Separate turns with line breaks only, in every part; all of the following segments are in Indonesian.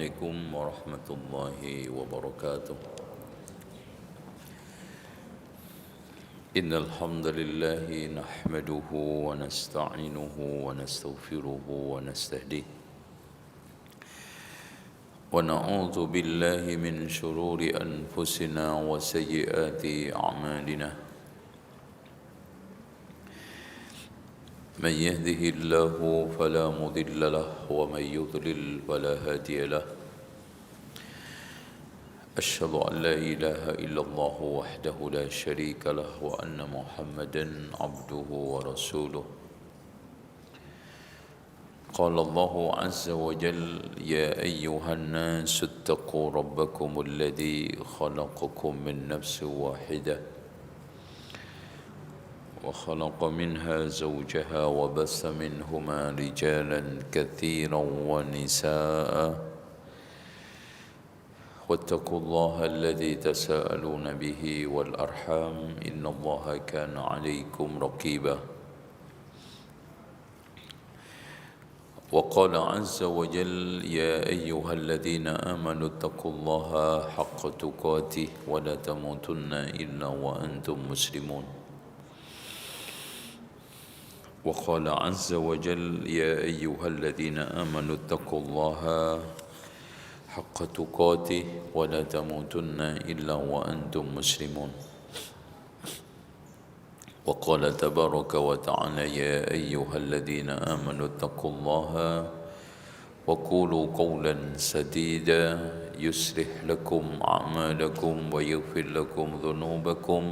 عليكم ورحمة الله وبركاته. إن الحمد لله نحمده ونستعينه ونستغفره ونستهديه ونعوذ بالله من شرور أنفسنا وسيئات أعمالنا. من يهده الله فلا مضل له ومن يضلل فلا هادي له. أشهد أن لا إله إلا الله وحده لا شريك له وأن محمدا عبده ورسوله. قال الله عز وجل: يا أيها الناس اتقوا ربكم الذي خلقكم من نفس واحدة وخلق منها زوجها وبث منهما رجالا كثيرا ونساء واتقوا الله الذي تساءلون به والأرحام إن الله كان عليكم رقيبا. وقال عز وجل: يا أيها الذين آمنوا اتقوا الله حق تقاته ولا تموتن إلا وأنتم مسلمون. وقال عز وجل: يا أيها الذين آمنوا اتقوا الله حق تقاته ولا تموتن إلا وأنتم مسلمون. وقال تبارك وتعالى: يا أيها الذين آمنوا اتقوا الله وقولوا قولا سديدا يصلح لكم أعمالكم ويغفر لكم ذنوبكم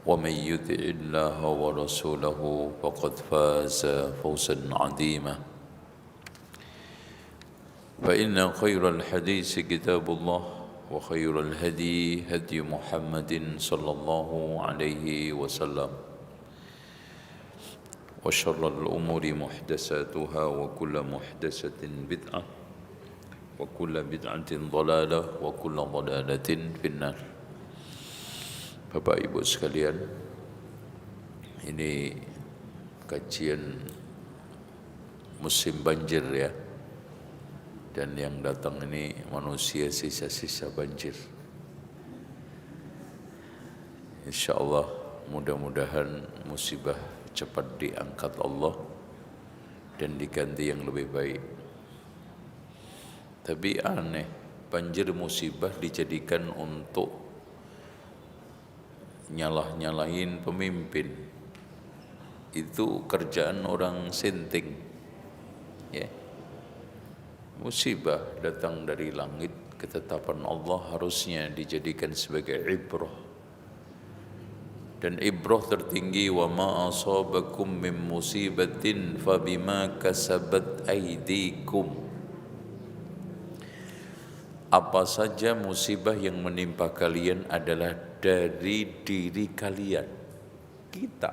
ومن يطع الله ورسوله فقد فاز فوزا عظيما. فإن خير الحديث كتاب الله وخير الهدي هدي محمد صلى الله عليه وسلم وشر الأمور محدثاتها وكل محدثة بدعة وكل بدعة ضلالة وكل ضلالة في النار. Bapak Ibu sekalian, ini kajian musim banjir ya. Dan yang datang ini manusia sisa-sisa banjir. InsyaAllah mudah-mudahan musibah cepat diangkat Allah dan diganti yang lebih baik. Tapi aneh, banjir musibah dijadikan untuk nyalah-nyalahin pemimpin. Itu kerjaan orang sinting ya. Musibah datang dari langit, ketetapan Allah harusnya dijadikan sebagai ibrah. Dan ibrah tertinggi, wa ma asabakum min musibatin fabima kasabat aydikum. Apa saja musibah yang menimpa kalian adalah dari diri kalian. Kita,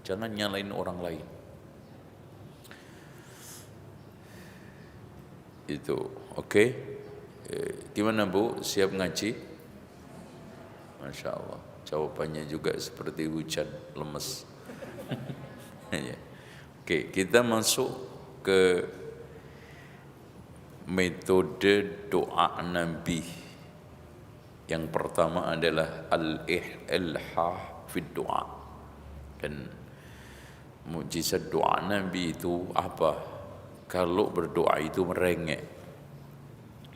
jangan nyalain orang lain. Itu, oke? Gimana Bu, siap ngaji? Masya Allah, jawabannya juga seperti hujan, lemes. Oke, kita masuk ke metode doa Nabi. Yang pertama adalah al-ilhah fi doa. Dan mukjizat doa Nabi itu apa? Kalau berdoa itu merengek.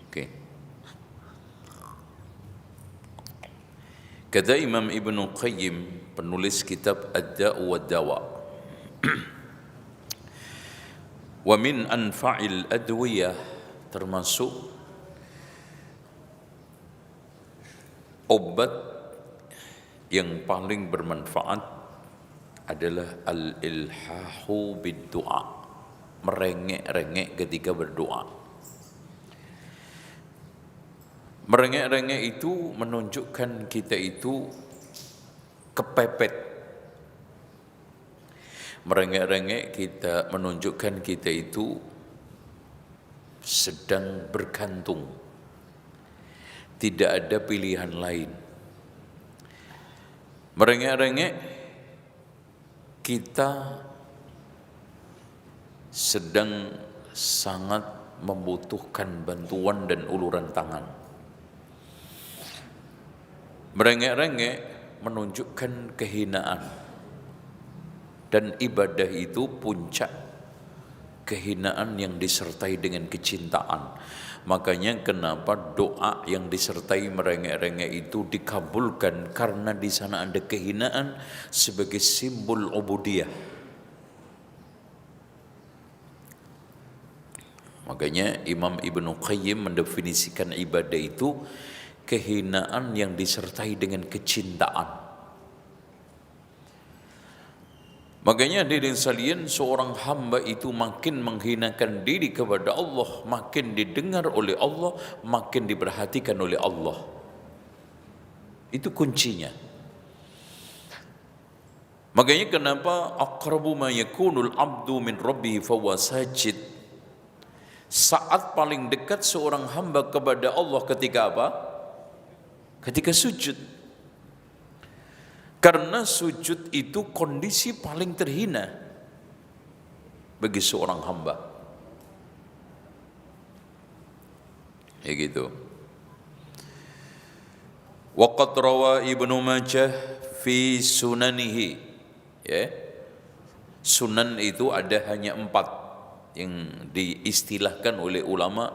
Oke. Kata Imam Ibnu Qayyim, penulis kitab Ad-Da'u wad-Dawa, wa min anfa'il adwiyah, termasuk obat yang paling bermanfaat adalah al-ilhahu bid-du'a, merengek-rengek ketika berdoa. Merengek-rengek itu menunjukkan kita itu kepepet. Merengek-rengek kita menunjukkan kita itu sedang bergantung. Tidak ada pilihan lain. Merengek-rengek kita sedang sangat membutuhkan bantuan dan uluran tangan. Merengek-rengek menunjukkan kehinaan. Dan ibadah itu puncak kehinaan yang disertai dengan kecintaan. Makanya kenapa doa yang disertai merengek-rengek itu dikabulkan, karena di sana ada kehinaan sebagai simbol ubudiyah. Makanya Imam Ibnu Qayyim mendefinisikan ibadah itu kehinaan yang disertai dengan kecintaan. Makanya hadirin sekalian, seorang hamba itu makin menghinakan diri kepada Allah, makin didengar oleh Allah, makin diperhatikan oleh Allah. Itu kuncinya. Makanya kenapa aqrabu ma yakunul abdu min rabbih fahuwa sajid. Saat paling dekat seorang hamba kepada Allah ketika apa? Ketika sujud. Karena sujud itu kondisi paling terhina bagi seorang hamba. Ya gitu. Waqad rawa Ibnu Majah fi sunanihi. Ya. Sunan itu ada hanya 4 yang diistilahkan oleh ulama.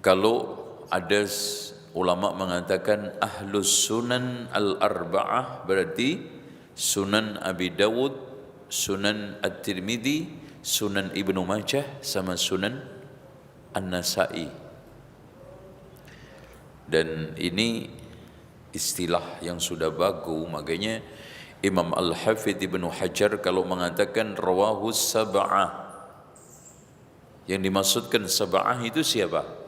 Kalau ada ulama mengatakan ahlus sunan al-arba'ah, berarti Sunan Abi Dawud, Sunan At-Tirmidzi, Sunan Ibnu Majah, sama Sunan An-Nasa'i. Dan ini istilah yang sudah baku. Makanya Imam Al-Hafidh Ibnu Hajar kalau mengatakan rawahus sab'ah, yang dimaksudkan sab'ah itu siapa?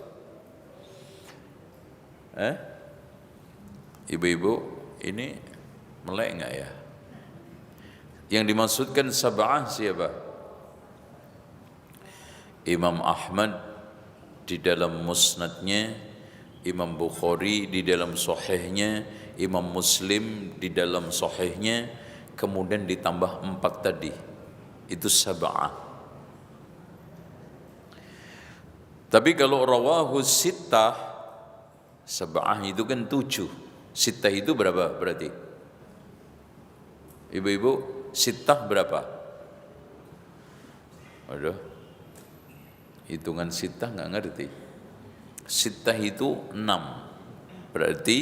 Ibu-ibu ini melek enggak ya? Yang dimaksudkan sab'ah siapa? Imam Ahmad di dalam musnadnya, Imam Bukhari di dalam sahihnya, Imam Muslim di dalam sahihnya, kemudian ditambah 4 tadi. Itu sab'ah. Tapi kalau rawahu sittah, sab'ah itu kan 7. Sittah itu berapa berarti? Ibu-ibu, sittah berapa? Aduh, hitungan sittah nggak ngerti. Sittah itu 6. Berarti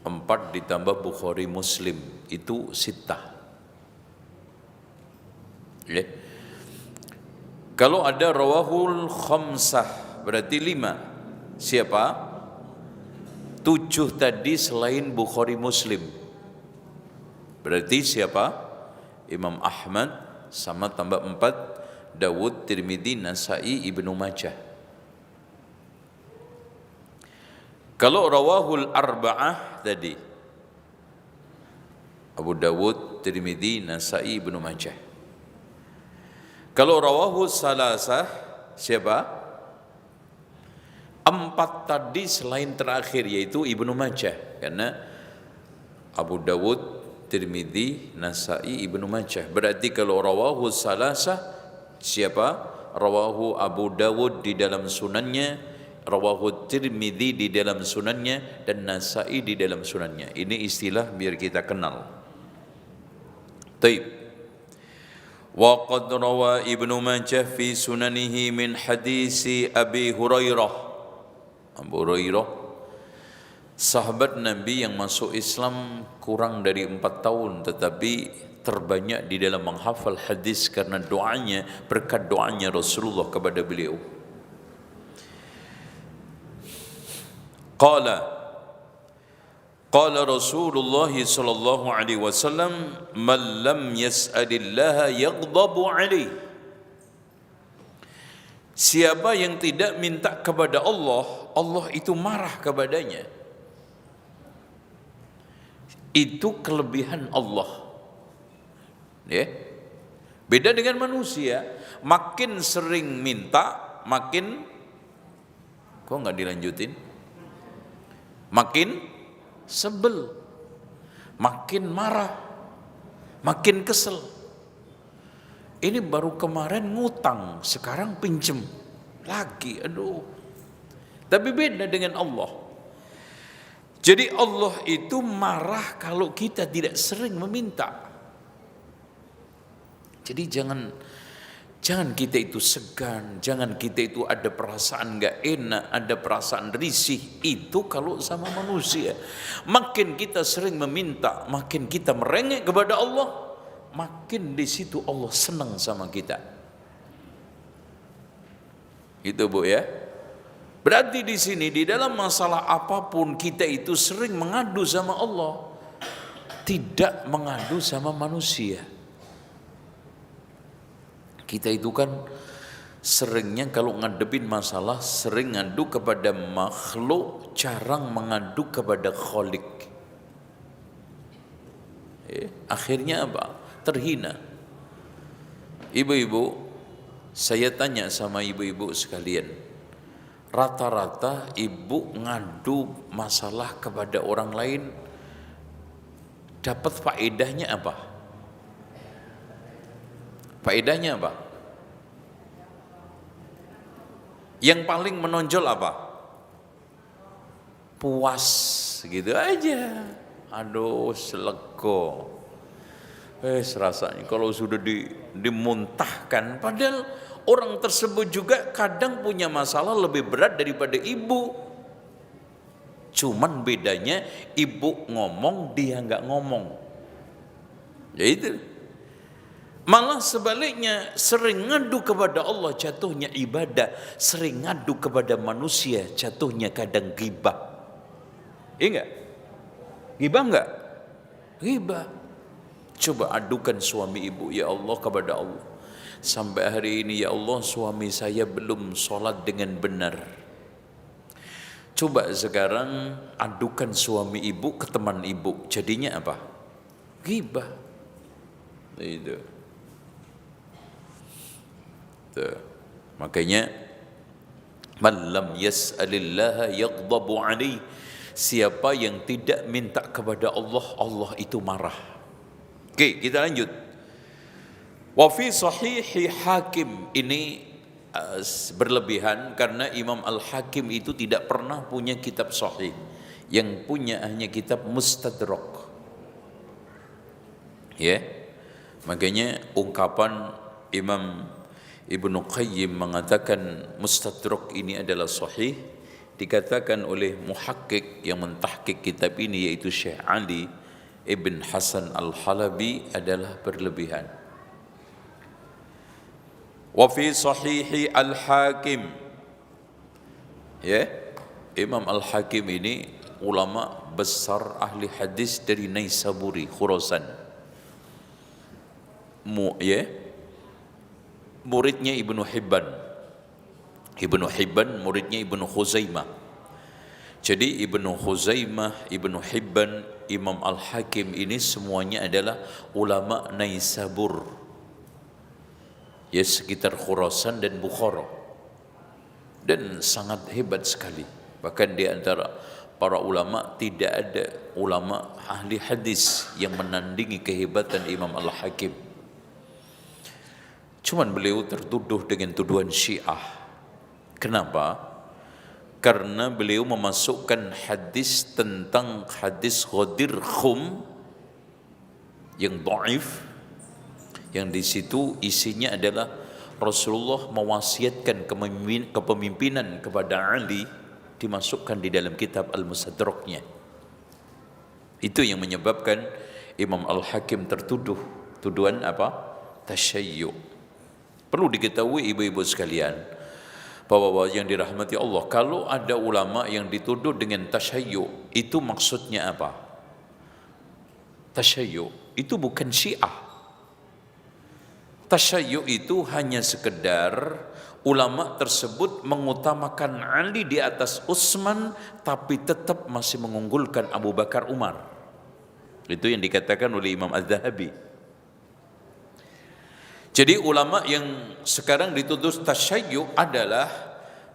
4 ditambah Bukhari Muslim itu sittah. Ya. Kalau ada rawahul khamsah berarti 5. Siapa? 7 tadi selain Bukhari Muslim. Berarti siapa? Imam Ahmad sama tambah 4 Dawud, Tirmidzi, Nasa'i, Ibnu Majah. Kalau rawahul arba'ah tadi Abu Dawud, Tirmidzi, Nasa'i, Ibnu Majah. Kalau rawahul salasah siapa? 4 tadi selain terakhir, yaitu Ibnu Majah. Karena Abu Dawud, Tirmidzi, Nasa'i, Ibnu Majah. Berarti kalau rawahu salasah siapa? Rawahu Abu Dawud di dalam sunannya, rawahu Tirmidzi di dalam sunannya, dan Nasa'i di dalam sunannya. Ini istilah biar kita kenal. Taib. Wa qad rawa Ibnu Majah fi sunanihi min hadisi Abi Hurairah. Abu Hurairah, sahabat Nabi yang masuk Islam kurang dari 4 tahun, tetapi terbanyak di dalam menghafal hadis karena doanya, berkat doanya Rasulullah kepada beliau. Qala Rasulullah sallallahu alaihi wasallam, man lam yas'alillaha yaghdabu alaihi. Siapa yang tidak minta kepada Allah, Allah itu marah kepadanya. Itu kelebihan Allah. Ya. Beda dengan manusia, makin sering minta, makin kok nggak dilanjutin? Makin sebel, makin marah, makin kesel. Ini baru kemarin ngutang, sekarang pinjem. lagi, aduh. Tapi beda dengan Allah. Jadi Allah itu marah kalau kita tidak sering meminta. Jadi jangan kita itu segan, jangan kita itu ada perasaan gak enak, ada perasaan risih. Itu kalau sama manusia. Makin kita sering meminta, makin kita merengek kepada Allah, makin di situ Allah senang sama kita. Itu Bu ya. Berarti di sini di dalam masalah apapun kita itu sering mengadu sama Allah, tidak mengadu sama manusia. Kita itu kan seringnya kalau ngadepin masalah sering ngadu kepada makhluk, jarang mengadu kepada Khalik. Akhirnya apa? Terhina. Ibu-ibu, saya tanya sama ibu-ibu sekalian, rata-rata ibu ngadu masalah kepada orang lain dapat faedahnya apa? Faedahnya apa? Yang paling menonjol apa? Puas gitu aja. Aduh, selego. Rasanya kalau sudah dimuntahkan, padahal orang tersebut juga kadang punya masalah lebih berat daripada ibu. Cuman bedanya ibu ngomong, dia nggak ngomong. Ya itu. Malah sebaliknya, sering ngadu kepada Allah jatuhnya ibadah, sering ngadu kepada manusia jatuhnya kadang ghibah. Iya enggak? Ghibah enggak? Ghibah. Coba adukan suami ibu, ya Allah, kepada Allah. Sampai hari ini ya Allah, suami saya belum sholat dengan benar. Coba sekarang adukan suami ibu ke teman ibu, jadinya apa? Ghibah. Itu. Makanya man lam yas'alillaha yaghdabu alaih. Siapa yang tidak minta kepada Allah, Allah itu marah. Oke, kita lanjut. Wa fi sahihi Hakim, ini berlebihan karena Imam Al-Hakim itu tidak pernah punya kitab sahih. Yang punya hanya kitab Mustadrak. Ya. Makanya ungkapan Imam Ibnu Qayyim mengatakan Mustadrak ini adalah sahih, dikatakan oleh muhakkik yang mentahqiq kitab ini yaitu Syekh Ali Ibn Hasan Al-Halabi adalah berlebihan. Wa fi sahihi Al-Hakim, ya, Imam Al-Hakim ini ulama besar ahli hadis dari Naisaburi, Khurasan. Muridnya Ibnu Hibban. Ibnu Hibban muridnya Ibnu Khuzaimah. Jadi Ibnu Khuzaimah, Ibnu Hibban, Imam Al-Hakim ini semuanya adalah ulama Naisabur. Ya, sekitar Khurasan dan Bukhara. Dan sangat hebat sekali. Bahkan di antara para ulama tidak ada ulama ahli hadis yang menandingi kehebatan Imam Al-Hakim. Cuman beliau tertuduh dengan tuduhan Syiah. Kenapa? Karena beliau memasukkan hadis tentang hadis Ghadir Khum yang dhaif, yang di situ isinya adalah Rasulullah mewasiatkan kepemimpinan kepada Ali, dimasukkan di dalam kitab Al-Mustadraknya. Itu yang menyebabkan Imam Al-Hakim tertuduh tuduhan apa? Tasyayyu'. Perlu diketahui ibu-ibu sekalian, bahwa yang dirahmati Allah, kalau ada ulama yang dituduh dengan tasyayyu', itu maksudnya apa? Tasyayyu' itu bukan Syiah. Tasyayyu' itu hanya sekedar ulama tersebut mengutamakan Ali di atas Utsman, tapi tetap masih mengunggulkan Abu Bakar Umar. Itu yang dikatakan oleh Imam Az-Zahabi. Jadi ulama yang sekarang dituduh tasyayyu' adalah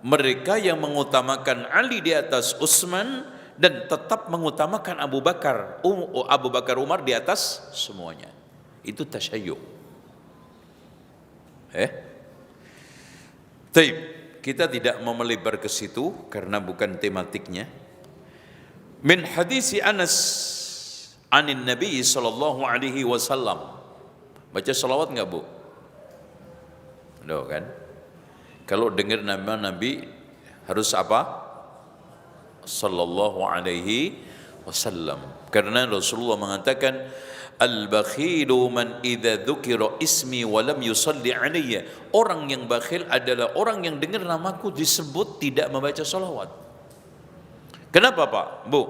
mereka yang mengutamakan Ali di atas Utsman dan tetap mengutamakan Abu Bakar Umar di atas semuanya. Itu tasyayyu'. Taib. kita tidak mau melebar ke situ karena bukan tematiknya. Min hadisi Anas anin Nabi sallallahu alaihi wasallam. Baca salawat enggak, Bu? Udah kan? Kalau dengar nama Nabi harus apa? Sallallahu alaihi wasallam. Karena Rasulullah mengatakan al-bakhilu man idza dzukira ismi wa lam yusalli alayya. Orang yang bakhil adalah orang yang dengar namaku disebut tidak membaca salawat. Kenapa, Pak? Bu?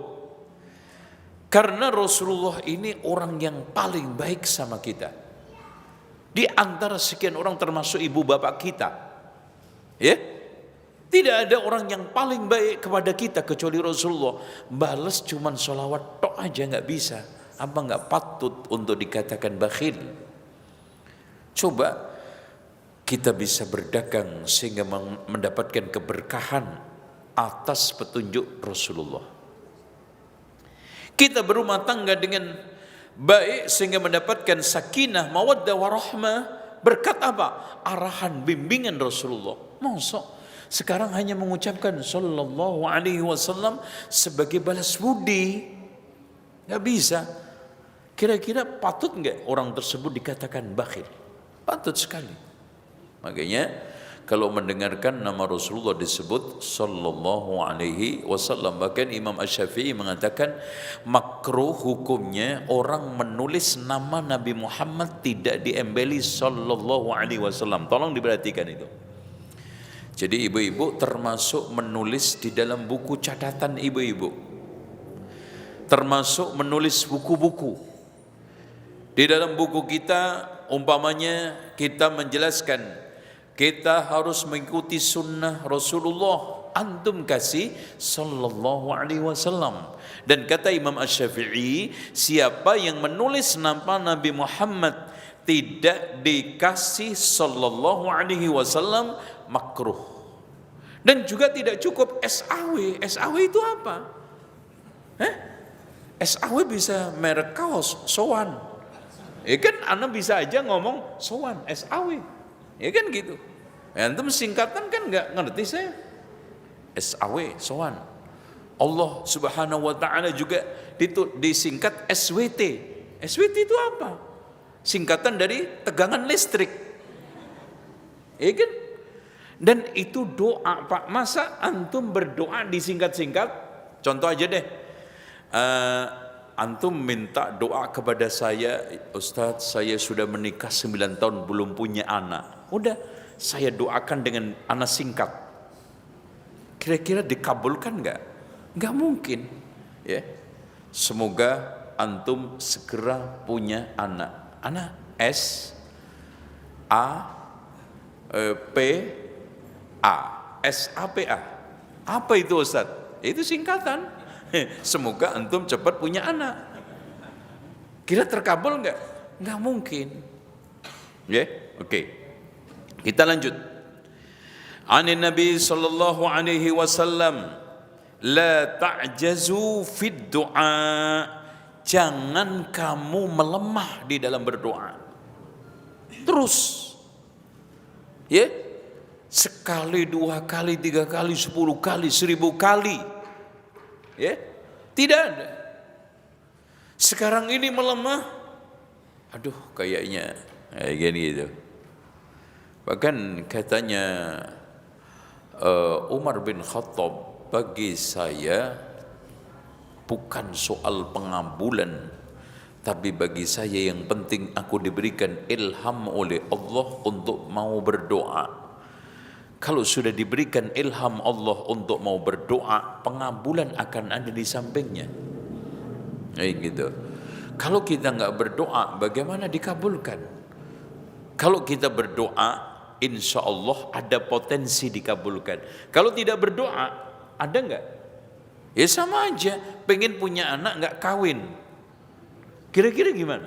Karena Rasulullah ini orang yang paling baik sama kita. Di antara sekian orang termasuk ibu bapak kita. Ya? Tidak ada orang yang paling baik kepada kita kecuali Rasulullah. Balas cuman salawat tok aja nggak bisa. Apa nggak patut untuk dikatakan bakhil? Coba kita bisa berdagang sehingga mendapatkan keberkahan atas petunjuk Rasulullah. Kita berumah tangga dengan baik sehingga mendapatkan sakinah, mawaddah warahmah berkat apa? Arahan, bimbingan Rasulullah. Masa sekarang hanya mengucapkan sallallahu alaihi wasallam sebagai balas budi? Nggak bisa. Kira-kira patut nggak orang tersebut dikatakan bakhil? Patut sekali. Makanya kalau mendengarkan nama Rasulullah disebut sallallahu alaihi wasallam, bahkan Imam Asy-Syafi'i mengatakan makruh hukumnya orang menulis nama Nabi Muhammad tidak diembeli sallallahu alaihi wasallam. Tolong diperhatikan itu. Jadi ibu-ibu termasuk menulis di dalam buku catatan ibu-ibu, termasuk menulis buku-buku. Di dalam buku kita umpamanya kita menjelaskan kita harus mengikuti sunnah Rasulullah, antum kasih sallallahu alaihi wasallam. Dan kata Imam Asy-Syafi'i, siapa yang menulis nama Nabi Muhammad tidak dikasih sallallahu alaihi wasallam makruh. Dan juga tidak cukup SAW. SAW itu apa? SAW bisa merek kaos, sowan. Ya kan anak bisa aja ngomong sowan, SAW. Ya kan gitu. Antum singkatan kan nggak ngerti saya. SAW, sowan. Allah Subhanahu wa taala juga disingkat SWT. SWT itu apa? Singkatan dari tegangan listrik. Ya kan? Dan itu doa, Pak. Masa antum berdoa disingkat-singkat? Contoh aja deh. Antum minta doa kepada saya, Ustadz, saya sudah menikah 9 tahun belum punya anak. Udah, saya doakan dengan anak singkat. Kira-kira dikabulkan nggak? Nggak mungkin. Ya, semoga antum segera punya anak. Anak S A P A S A P A. Apa itu, Ustadz? Itu singkatan. Semoga antum cepat punya anak. Kira terkabul nggak? Nggak mungkin. Ya, oke. Kita lanjut. Anin Nabi sallallahu alaihi wasallam, la ta'jazu fid du'a. Jangan kamu melemah di dalam berdoa. Terus. Ya. Sekali, 2 kali, 3 kali, 10 kali, 1000 kali. Ya, tidak ada. Sekarang ini melemah, aduh kayaknya gini gitu. Bahkan katanya Umar bin Khattab, bagi saya bukan soal pengabulan, tapi bagi saya yang penting aku diberikan ilham oleh Allah untuk mau berdoa. Kalau sudah diberikan ilham Allah untuk mau berdoa, pengabulan akan ada di sampingnya. Gitu. Kalau kita nggak berdoa, bagaimana dikabulkan? Kalau kita berdoa, insya Allah ada potensi dikabulkan. Kalau tidak berdoa, ada nggak? Ya sama aja, pengen punya anak nggak kawin. Kira-kira gimana?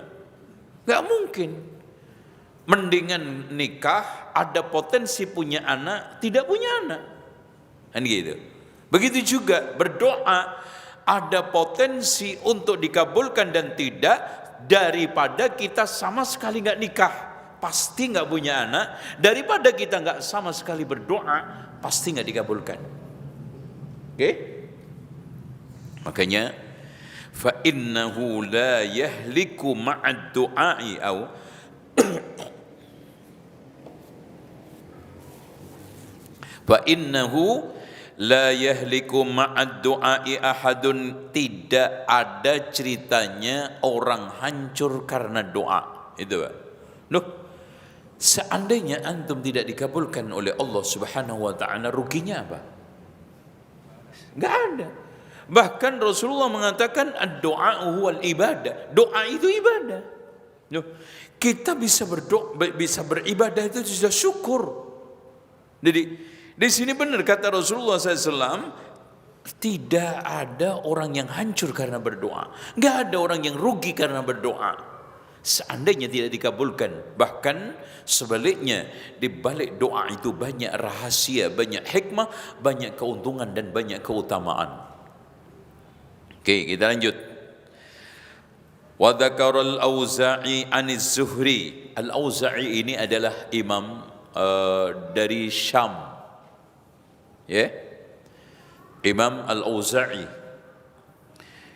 Nggak mungkin. Mendingan nikah, ada potensi punya anak, tidak punya anak. Kan gitu. Begitu juga berdoa, ada potensi untuk dikabulkan dan tidak, daripada kita sama sekali nggak nikah, pasti nggak punya anak, daripada kita nggak sama sekali berdoa, pasti nggak dikabulkan. Oke? Makanya fa innahu la yahliku ma'ad du'ai au fa innahu la yahliku ma'ad du'ai ahadun, tidak ada ceritanya orang hancur karena doa. Itu Pak. Loh, seandainya antum tidak dikabulkan oleh Allah Subhanahu wa taala, ruginya apa? Enggak ada. Bahkan Rasulullah mengatakan ad-du'a huwal ibadah. Doa itu ibadah. Loh, kita bisa berdoa, bisa beribadah itu sudah syukur. Jadi di sini benar kata Rasulullah SAW, tidak ada orang yang hancur karena berdoa. Enggak ada orang yang rugi karena berdoa. Seandainya tidak dikabulkan, bahkan sebaliknya di balik doa itu banyak rahasia, banyak hikmah, banyak keuntungan dan banyak keutamaan. Oke, kita lanjut. Wa dzakara al-Auza'i 'aniz Zuhri. Al-Auza'i ini adalah imam dari Syam. Ya. Imam Al-Auza'i.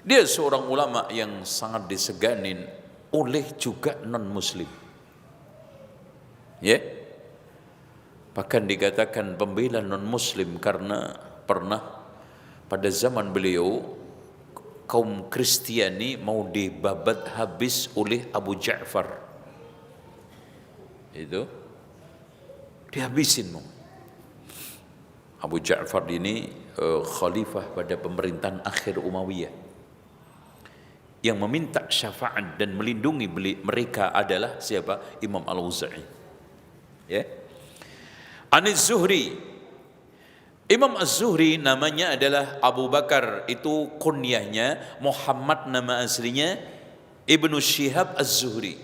Dia seorang ulama yang sangat diseganin oleh juga non-muslim. Ya. Bahkan dikatakan pembela non-muslim karena pernah pada zaman beliau kaum Kristiani mau dibabat habis oleh Abu Ja'far. Itu dihabisin. Abu Ja'far ini khalifah pada pemerintahan akhir Umayyah yang meminta syafaat dan melindungi mereka adalah siapa? Imam Al-Auza'i. Ya. Aniz Zuhri. Imam Az-Zuhri namanya adalah Abu Bakar, itu kunyahnya. Muhammad nama aslinya Ibnu Syihab Az-Zuhri.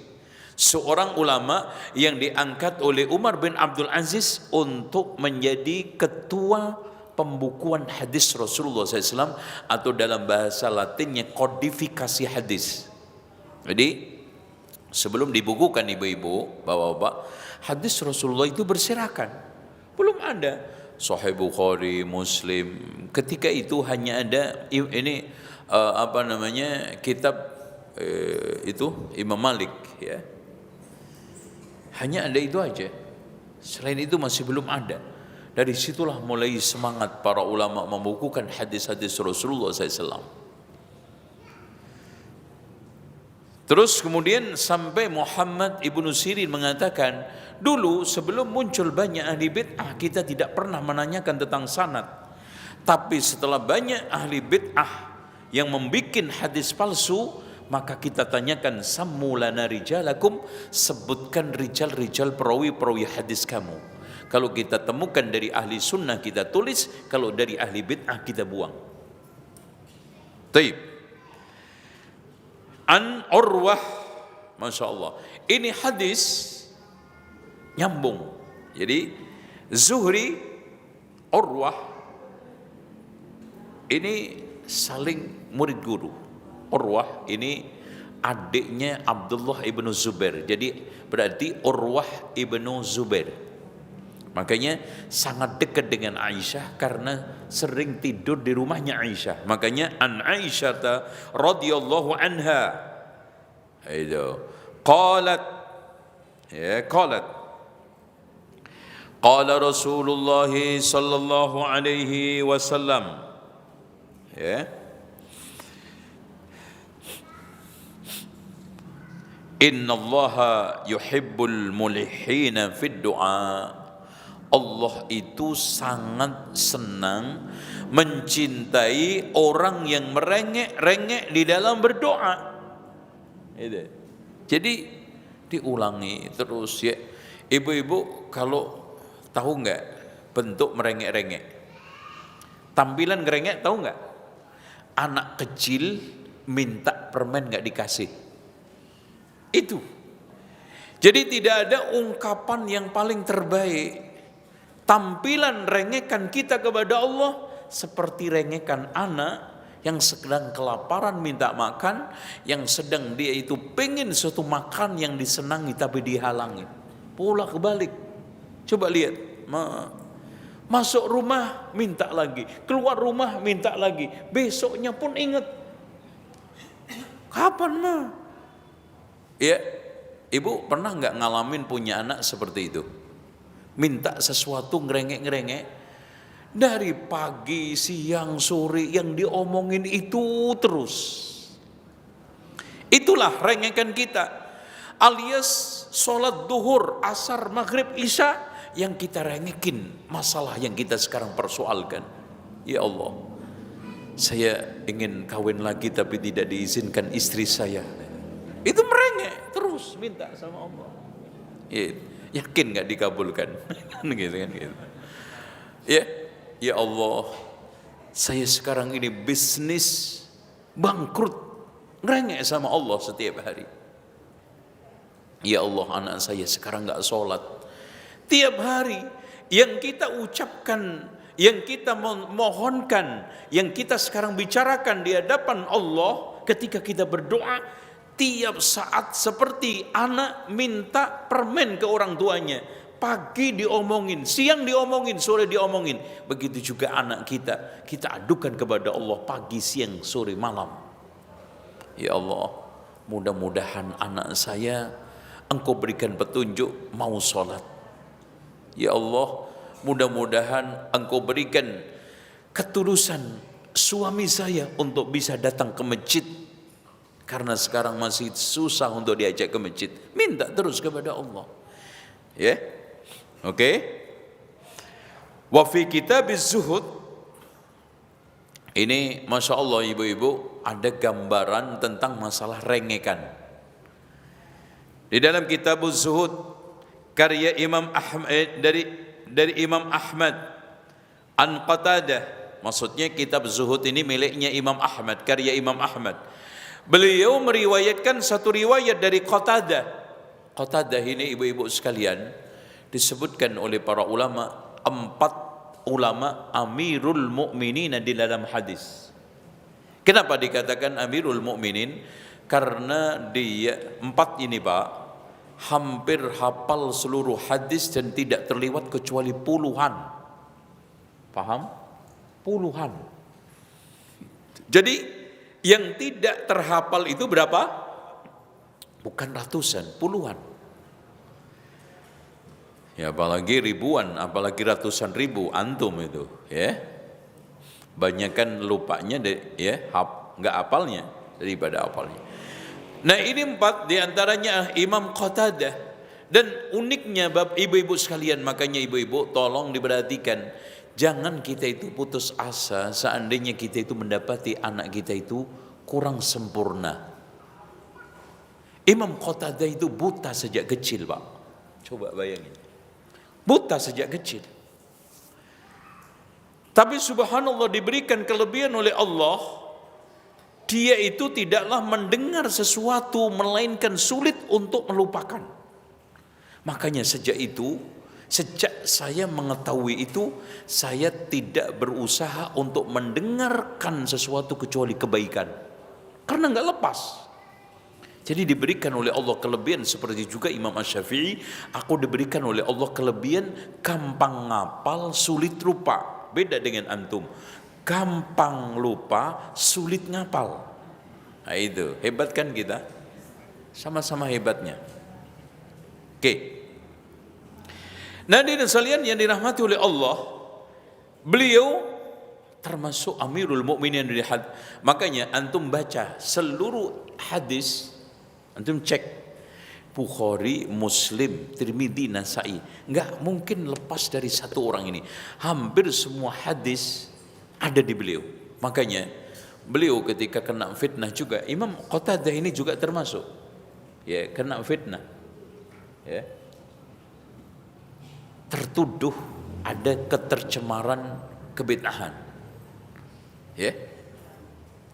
Seorang ulama yang diangkat oleh Umar bin Abdul Aziz untuk menjadi ketua pembukuan hadis Rasulullah SAW, atau dalam bahasa latinnya kodifikasi hadis. Jadi sebelum dibukukan ibu-ibu, bapak-bapak, hadis Rasulullah itu berserakan. Belum ada Sahih Bukhari, Muslim. Ketika itu hanya ada ini kitab itu Imam Malik, ya. Hanya ada itu aja. Selain itu masih belum ada. Dari situlah mulai semangat para ulama membukukan hadis-hadis Rasulullah SAW. Terus kemudian sampai Muhammad ibnu Sirin mengatakan, dulu sebelum muncul banyak ahli bid'ah, kita tidak pernah menanyakan tentang sanad. Tapi setelah banyak ahli bid'ah yang membuat hadis palsu, maka kita tanyakan, sammulana rijalakum, sebutkan rijal-rijal perawi-perawi hadis kamu. Kalau kita temukan dari ahli sunnah kita tulis, kalau dari ahli bid'ah kita buang. Taib. An Urwah, Masya Allah. Ini hadis nyambung. Jadi Zuhri, Urwah, ini saling murid guru. Urwah ini adiknya Abdullah ibnu Zubair. Jadi berarti Urwah ibnu Zubair. Makanya sangat dekat dengan Aisyah karena sering tidur di rumahnya Aisyah. Makanya an Aisyah radhiyallahu anha, itu qalat, ya, qalat qala Rasulullah sallallahu alaihi wasallam, ya, innallaha yuhibbul mulihina fid du'a. Allah itu sangat senang, mencintai orang yang merengek-rengek di dalam berdoa. Jadi diulangi terus, ya. Ibu-ibu kalau tahu nggak bentuk merengek-rengek, tampilan ngerengek, tahu nggak? Anak kecil minta permen nggak dikasih. Itu. Jadi tidak ada ungkapan yang paling terbaik. Tampilan rengekan kita kepada Allah seperti rengekan anak yang sedang kelaparan minta makan, yang sedang dia itu pengen suatu makan yang disenangi tapi dihalangi. Pola kebalik. Coba lihat, Masuk rumah minta lagi, keluar rumah minta lagi, besoknya pun ingat. Kapan mah? Ya, ibu pernah nggak ngalamin punya anak seperti itu? Minta sesuatu ngerengek-ngerengek, dari pagi, siang, sore yang diomongin itu terus. Itulah rengekan kita, alias sholat duhur, asar, maghrib, isya, yang kita rengekin masalah yang kita sekarang persoalkan. Ya Allah, saya ingin kawin lagi tapi tidak diizinkan istri saya. Itu merengek terus minta sama Allah. Ya, yakin nggak dikabulkan? Gitu kan gitu. Ya Allah, saya sekarang ini bisnis bangkrut, ngerengek sama Allah setiap hari. Ya Allah, anak saya sekarang nggak sholat. Tiap hari yang kita ucapkan, yang kita mohonkan, yang kita sekarang bicarakan di hadapan Allah ketika kita berdoa, tiap saat seperti anak minta permen ke orang tuanya. Pagi diomongin, siang diomongin, sore diomongin. Begitu juga anak kita adukan kepada Allah pagi, siang, sore, malam. Ya Allah, mudah-mudahan anak saya Engkau berikan petunjuk mau sholat. Ya Allah, mudah-mudahan Engkau berikan ketulusan suami saya untuk bisa datang ke masjid, karena sekarang masih susah untuk diajak ke masjid. Minta terus kepada Allah. Ya, oke. Wa fi kitabiz zuhud, ini Masya Allah ibu-ibu, ada gambaran tentang masalah rengekan. Di dalam kitabuz zuhud, karya Imam Ahmad, dari Imam Ahmad an Qatadah, maksudnya kitab zuhud ini miliknya Imam Ahmad, karya Imam Ahmad. Beliau meriwayatkan satu riwayat dari Qatadah. Qatadah ini ibu-ibu sekalian disebutkan oleh para ulama, 4 ulama Amirul Mukminin di dalam hadis. Kenapa dikatakan Amirul Mukminin? Karena dia 4 ini Pak hampir hafal seluruh hadis dan tidak terlewat kecuali puluhan. Paham? Puluhan. Jadi yang tidak terhafal itu berapa? Bukan ratusan, puluhan. Ya apalagi ribuan, apalagi ratusan ribu antum itu, ya. Banyakan lupanya ya, enggak hafalnya daripada hafalnya. Nah ini 4 diantaranya Imam Qatadah. Dan uniknya ibu-ibu sekalian, makanya ibu-ibu tolong diperhatikan, jangan kita itu putus asa seandainya kita itu mendapati anak kita itu kurang sempurna. Imam Qatadah itu buta sejak kecil Pak. Coba bayangin, buta sejak kecil. Tapi subhanallah diberikan kelebihan oleh Allah, dia itu tidaklah mendengar sesuatu melainkan sulit untuk melupakan. Makanya sejak saya mengetahui itu, saya tidak berusaha untuk mendengarkan sesuatu kecuali kebaikan, karena enggak lepas. Jadi diberikan oleh Allah kelebihan, seperti juga Imam Asy-Syafi'i, aku diberikan oleh Allah kelebihan gampang ngapal, sulit lupa. Beda dengan antum, gampang lupa, sulit ngapal. Nah itu, hebat kan kita? Sama-sama hebatnya. Oke. Nah hadirin sekalian yang dirahmati oleh Allah, beliau termasuk Amirul Mukminin dari hadis. Makanya antum baca seluruh hadis, antum cek Bukhari, Muslim, Tirmidzi, Nasa'i, enggak mungkin lepas dari satu orang ini. Hampir semua hadis ada di beliau. Makanya beliau ketika kena fitnah juga, Imam Qatadah ini juga termasuk ya kena fitnah, ya tertuduh ada ketercemaran kebid'ahan, ya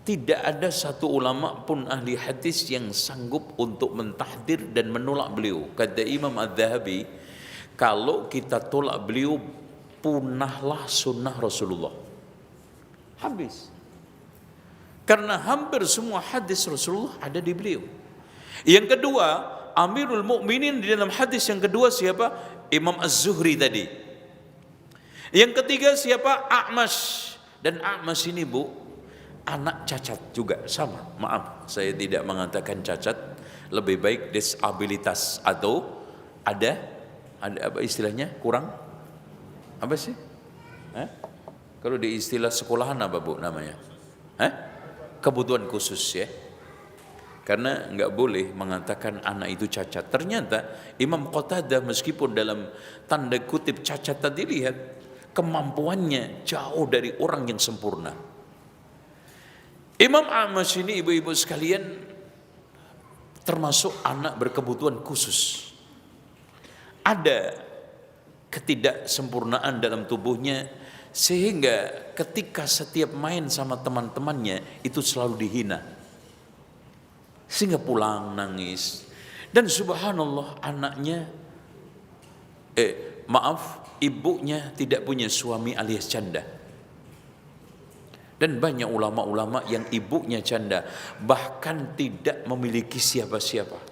tidak ada satu ulama pun ahli hadis yang sanggup untuk mentahdir dan menolak beliau. Kata Imam Adz-Dzahabi, kalau kita tolak beliau punahlah sunnah Rasulullah, habis. Karena hampir semua hadis Rasulullah ada di beliau. Yang kedua, Amirul Mukminin di dalam hadis yang kedua siapa? Imam Az-Zuhri tadi. Yang ketiga siapa? A'mash. Dan A'mash ini Bu, anak cacat juga sama. Maaf, saya tidak mengatakan cacat, lebih baik disabilitas atau ada apa istilahnya? Kurang apa sih? Kalau di istilah sekolahan apa Bu namanya? Kebutuhan khusus ya. Karena nggak boleh mengatakan anak itu cacat. Ternyata Imam Qatadah meskipun dalam tanda kutip cacat tadi, lihat kemampuannya jauh dari orang yang sempurna. Imam A'mash ini ibu-ibu sekalian termasuk anak berkebutuhan khusus. Ada ketidaksempurnaan dalam tubuhnya sehingga ketika setiap main sama teman-temannya itu selalu dihina. Sehingga pulang nangis. Dan subhanallah anaknya ibunya tidak punya suami alias janda. Dan banyak ulama-ulama yang ibunya janda, bahkan tidak memiliki siapa-siapa.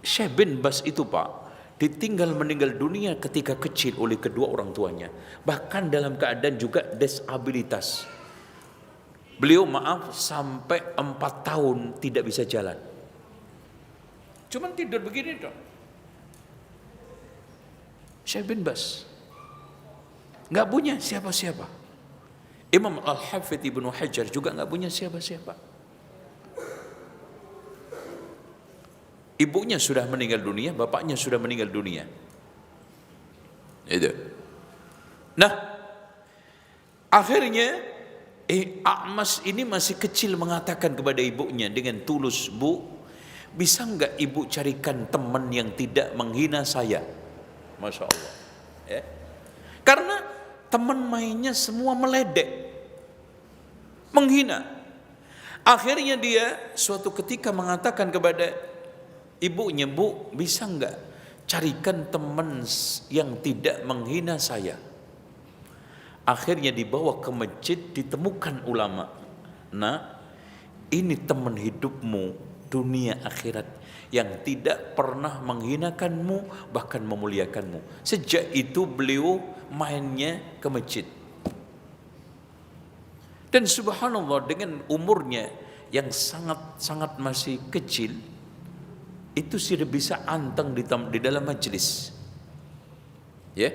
Syekh bin Baz itu Pak, ditinggal meninggal dunia ketika kecil oleh kedua orang tuanya. Bahkan dalam keadaan juga disabilitas. Beliau sampai 4 tahun tidak bisa jalan. Cuman tidur begini dong. Syekh bin Baz nggak punya siapa-siapa. Imam Al-Hafidh Ibnu Hajar juga nggak punya siapa-siapa. Ibunya sudah meninggal dunia, bapaknya sudah meninggal dunia. Itu. Nah, akhirnya A'mash ini masih kecil mengatakan kepada ibunya dengan tulus, Bu, bisa enggak ibu carikan teman yang tidak menghina saya? Masya Allah. Ya. Karena teman mainnya semua meledek, menghina. Akhirnya dia suatu ketika mengatakan kepada ibunya, Bu, bisa enggak carikan teman yang tidak menghina saya? Akhirnya dibawa ke masjid, ditemukan ulama. Nah, ini teman hidupmu dunia akhirat yang tidak pernah menghinakanmu, bahkan memuliakanmu. Sejak itu beliau mainnya ke masjid. Dan subhanallah dengan umurnya yang sangat-sangat masih kecil, itu sudah bisa anteng di dalam majelis. Ya.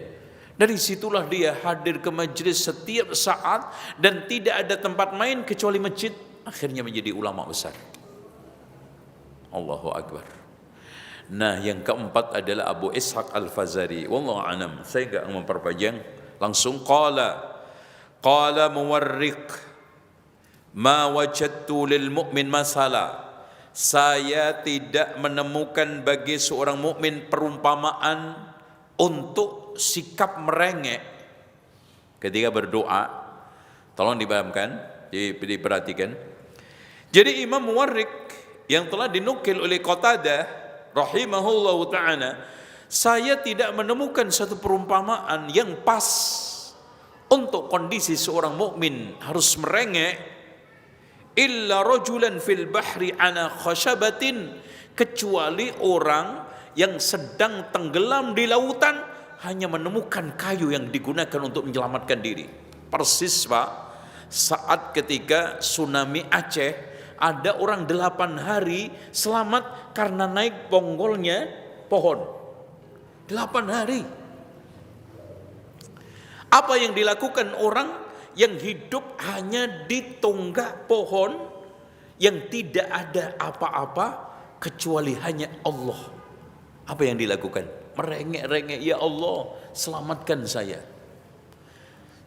Dari situlah dia hadir ke majelis setiap saat dan tidak ada tempat main kecuali masjid. Akhirnya menjadi ulama besar. Allahu Akbar. Nah, yang keempat adalah Abu Ishaq Al-Fazari. Wallahu a'lam. Saya enggak memperpanjang, langsung qala muwarriq ma wajadtu lil mu'min masalah. Saya tidak menemukan bagi seorang mukmin perumpamaan untuk sikap merengek ketika berdoa. Tolong dipahamkan, diperhatikan. Jadi Imam Muwarriq yang telah dinukil oleh Qatadah rahimahullahu ta'ala, saya tidak menemukan satu perumpamaan yang pas untuk kondisi seorang mukmin harus merengek, illa rajulan fil bahri ana khashabatin, kecuali orang yang sedang tenggelam di lautan hanya menemukan kayu yang digunakan untuk menyelamatkan diri. Persis Pak, saat ketika tsunami Aceh, ada orang 8 hari selamat karena naik ponggolnya pohon. 8 hari. Apa yang dilakukan orang yang hidup hanya di tonggak pohon yang tidak ada apa-apa kecuali hanya Allah? Apa yang dilakukan? Merengek-rengek, ya Allah selamatkan saya,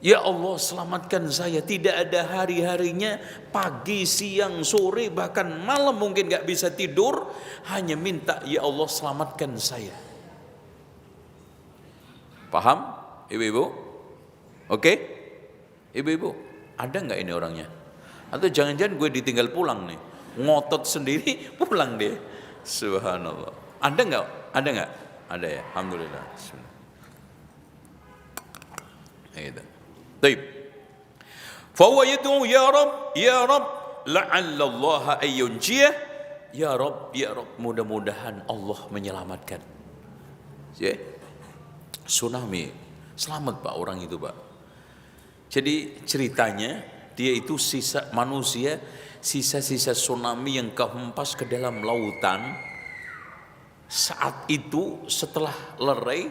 ya Allah selamatkan saya. Tidak ada hari-harinya, pagi, siang, sore, bahkan malam mungkin gak bisa tidur, hanya minta ya Allah selamatkan saya. Paham ibu-ibu? Oke? Ibu-ibu, ada gak ini orangnya? Atau jangan-jangan gue ditinggal pulang nih, ngotot sendiri pulang dia. Subhanallah. Ada gak? Ada gak? Ada ya, alhamdulillah. Gitu. Baik. Fa huwa yad'u ya Rabb la'alla Allah ayyunjiyah. Ya Rabb, mudah-mudahan Allah menyelamatkan. Ya. Tsunami Selamat Pak orang itu Pak. Jadi ceritanya dia itu sisa manusia, sisa-sisa tsunami yang kehempas ke dalam lautan. Saat itu setelah lerai,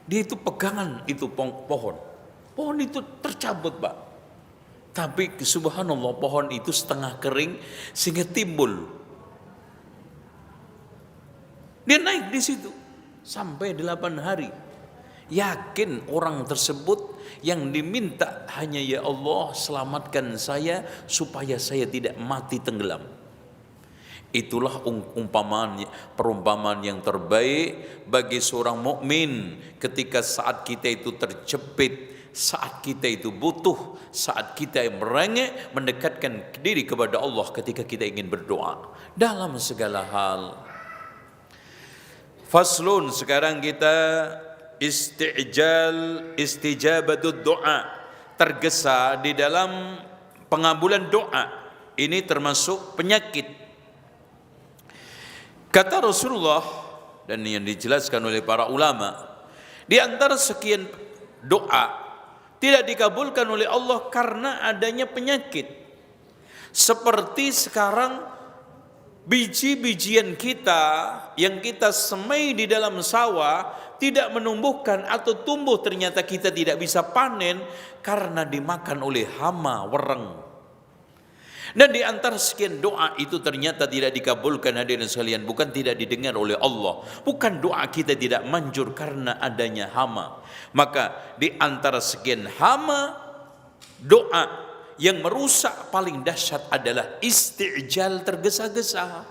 dia itu pegangan itu pohon. Pohon itu tercabut Pak. Tapi subhanallah pohon itu setengah kering sehingga timbul. Dia naik di situ sampai 8 hari. Yakin orang tersebut yang diminta hanya ya Allah selamatkan saya supaya saya tidak mati tenggelam. Itulah perumpamaan yang terbaik bagi seorang mukmin ketika saat kita itu terjepit, saat kita itu butuh, saat kita merengek mendekatkan diri kepada Allah ketika kita ingin berdoa dalam segala hal. Faslun, sekarang kita istijabatud doa, tergesa di dalam pengabulan doa. Ini termasuk penyakit. Kata Rasulullah dan yang dijelaskan oleh para ulama, di antara sekian doa tidak dikabulkan oleh Allah karena adanya penyakit. Seperti sekarang biji-bijian kita yang kita semai di dalam sawah tidak menumbuhkan atau tumbuh, ternyata kita tidak bisa panen karena dimakan oleh hama, wereng. Dan di antara sekian doa itu ternyata tidak dikabulkan hadirin sekalian, bukan tidak didengar oleh Allah, bukan doa kita tidak manjur karena adanya hama. Maka di antara sekian hama doa yang merusak paling dahsyat adalah istijal, tergesa-gesa.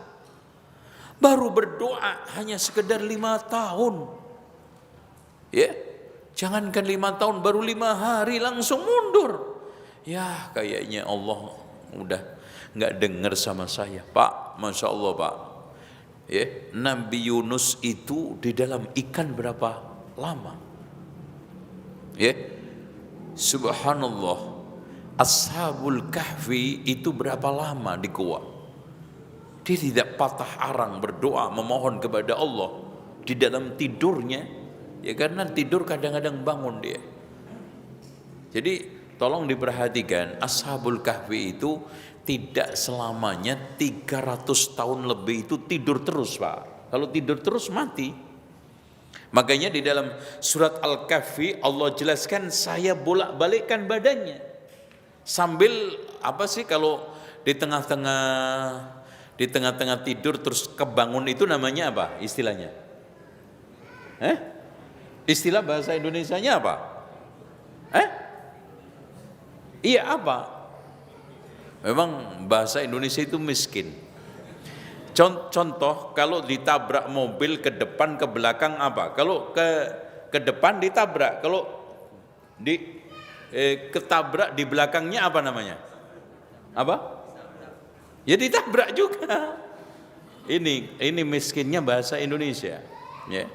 Baru berdoa hanya sekedar 5 tahun. Ya, jangankan 5 tahun, baru 5 hari langsung mundur. Ya, kayaknya Allah udah nggak dengar sama saya, Pak. Masya Allah Pak. Ya, Nabi Yunus itu di dalam ikan berapa lama? Ya, subhanallah. Ashabul Kahfi itu berapa lama di gua? Dia tidak patah arang berdoa memohon kepada Allah di dalam tidurnya, ya karena tidur kadang-kadang bangun dia. Jadi tolong diperhatikan, Ashabul Kahfi itu tidak selamanya 300 tahun lebih itu tidur terus Pak. Kalau tidur terus mati. Makanya di dalam surat Al-Kahfi Allah jelaskan, saya bolak-balikkan badannya. Sambil apa sih kalau di tengah-tengah tidur terus kebangun itu namanya apa istilahnya? Istilah bahasa Indonesianya apa? Iya apa? Memang bahasa Indonesia itu miskin. Contoh kalau ditabrak mobil ke depan ke belakang apa? Kalau ke depan ditabrak, kalau ketabrak di belakangnya apa namanya? Apa? Ya ditabrak juga. Ini miskinnya bahasa Indonesia. Ya.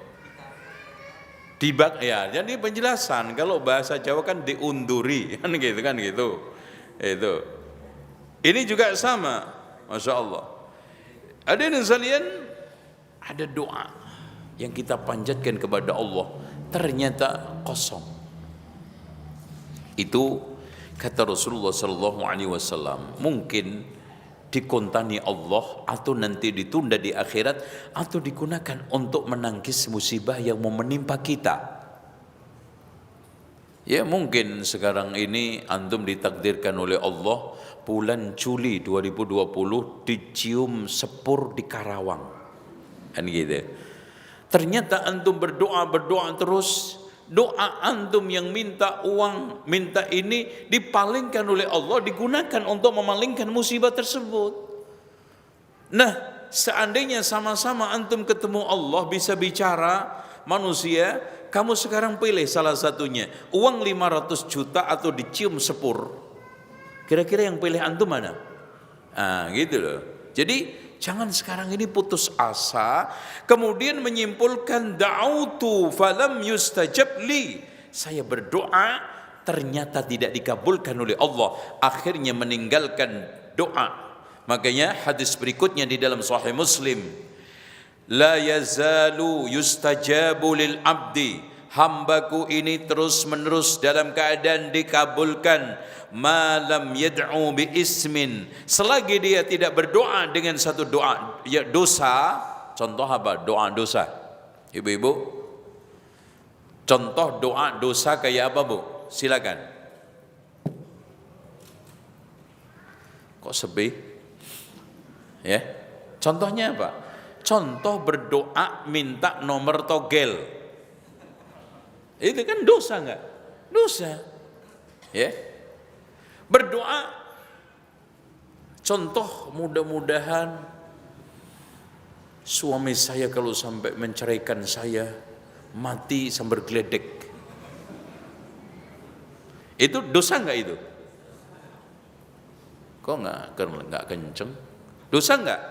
Jadi penjelasan, kalau bahasa Jawa kan diunduri kan gitu. Itu. Ini juga sama, Masya Allah. Hadirin sekalian, ada doa yang kita panjatkan kepada Allah ternyata kosong. Itu kata Rasulullah SAW, mungkin dikontani Allah atau nanti ditunda di akhirat atau digunakan untuk menangkis musibah yang mau menimpa kita. Ya mungkin sekarang ini antum ditakdirkan oleh Allah bulan Juli 2020 dicium sepur di Karawang, kan gitu. Ternyata antum berdoa terus, doa antum yang minta uang, minta ini dipalingkan oleh Allah, digunakan untuk memalingkan musibah tersebut. Nah, seandainya sama-sama antum ketemu Allah bisa bicara manusia, kamu sekarang pilih salah satunya, uang 500 juta atau dicium sepur. Kira-kira yang pilih antum mana? Gitu loh. Jadi jangan sekarang ini putus asa, kemudian menyimpulkan da'autu falam yustajab li. Saya berdoa ternyata tidak dikabulkan oleh Allah, akhirnya meninggalkan doa. Makanya hadis berikutnya di dalam Sahih Muslim, la yazalu yustajabu lil abdi hambaku ini terus menerus dalam keadaan dikabulkan, malam yad'u bi ismin, selagi dia tidak berdoa dengan satu doa ya dosa. Contoh apa? Doa dosa. Ibu-ibu, contoh doa dosa kayak apa, Bu? Silakan. Kok sepi? Ya. Contohnya apa? Contoh berdoa minta nomor togel. Itu kan dosa enggak? Dosa. Ya. Berdoa, contoh mudah-mudahan suami saya kalau sampai menceraikan saya mati sambar geledek. Itu dosa enggak itu? Kok enggak kenceng? Dosa enggak?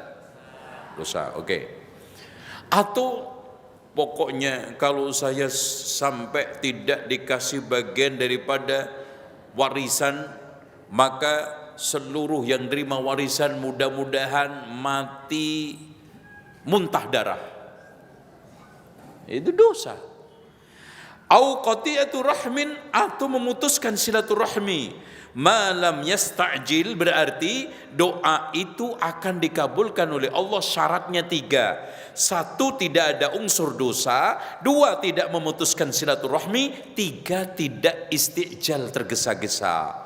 Dosa, oke. Atau pokoknya kalau saya sampai tidak dikasih bagian daripada warisan, maka seluruh yang terima warisan mudah-mudahan mati muntah darah. Itu dosa. Au qati'atu rahmin, atau memutuskan silaturahmi. Malam yasta'jil, berarti doa itu akan dikabulkan oleh Allah syaratnya 3. 1, tidak ada unsur dosa. 2, tidak memutuskan silaturahmi. 3, tidak isti'jal, tergesa-gesa.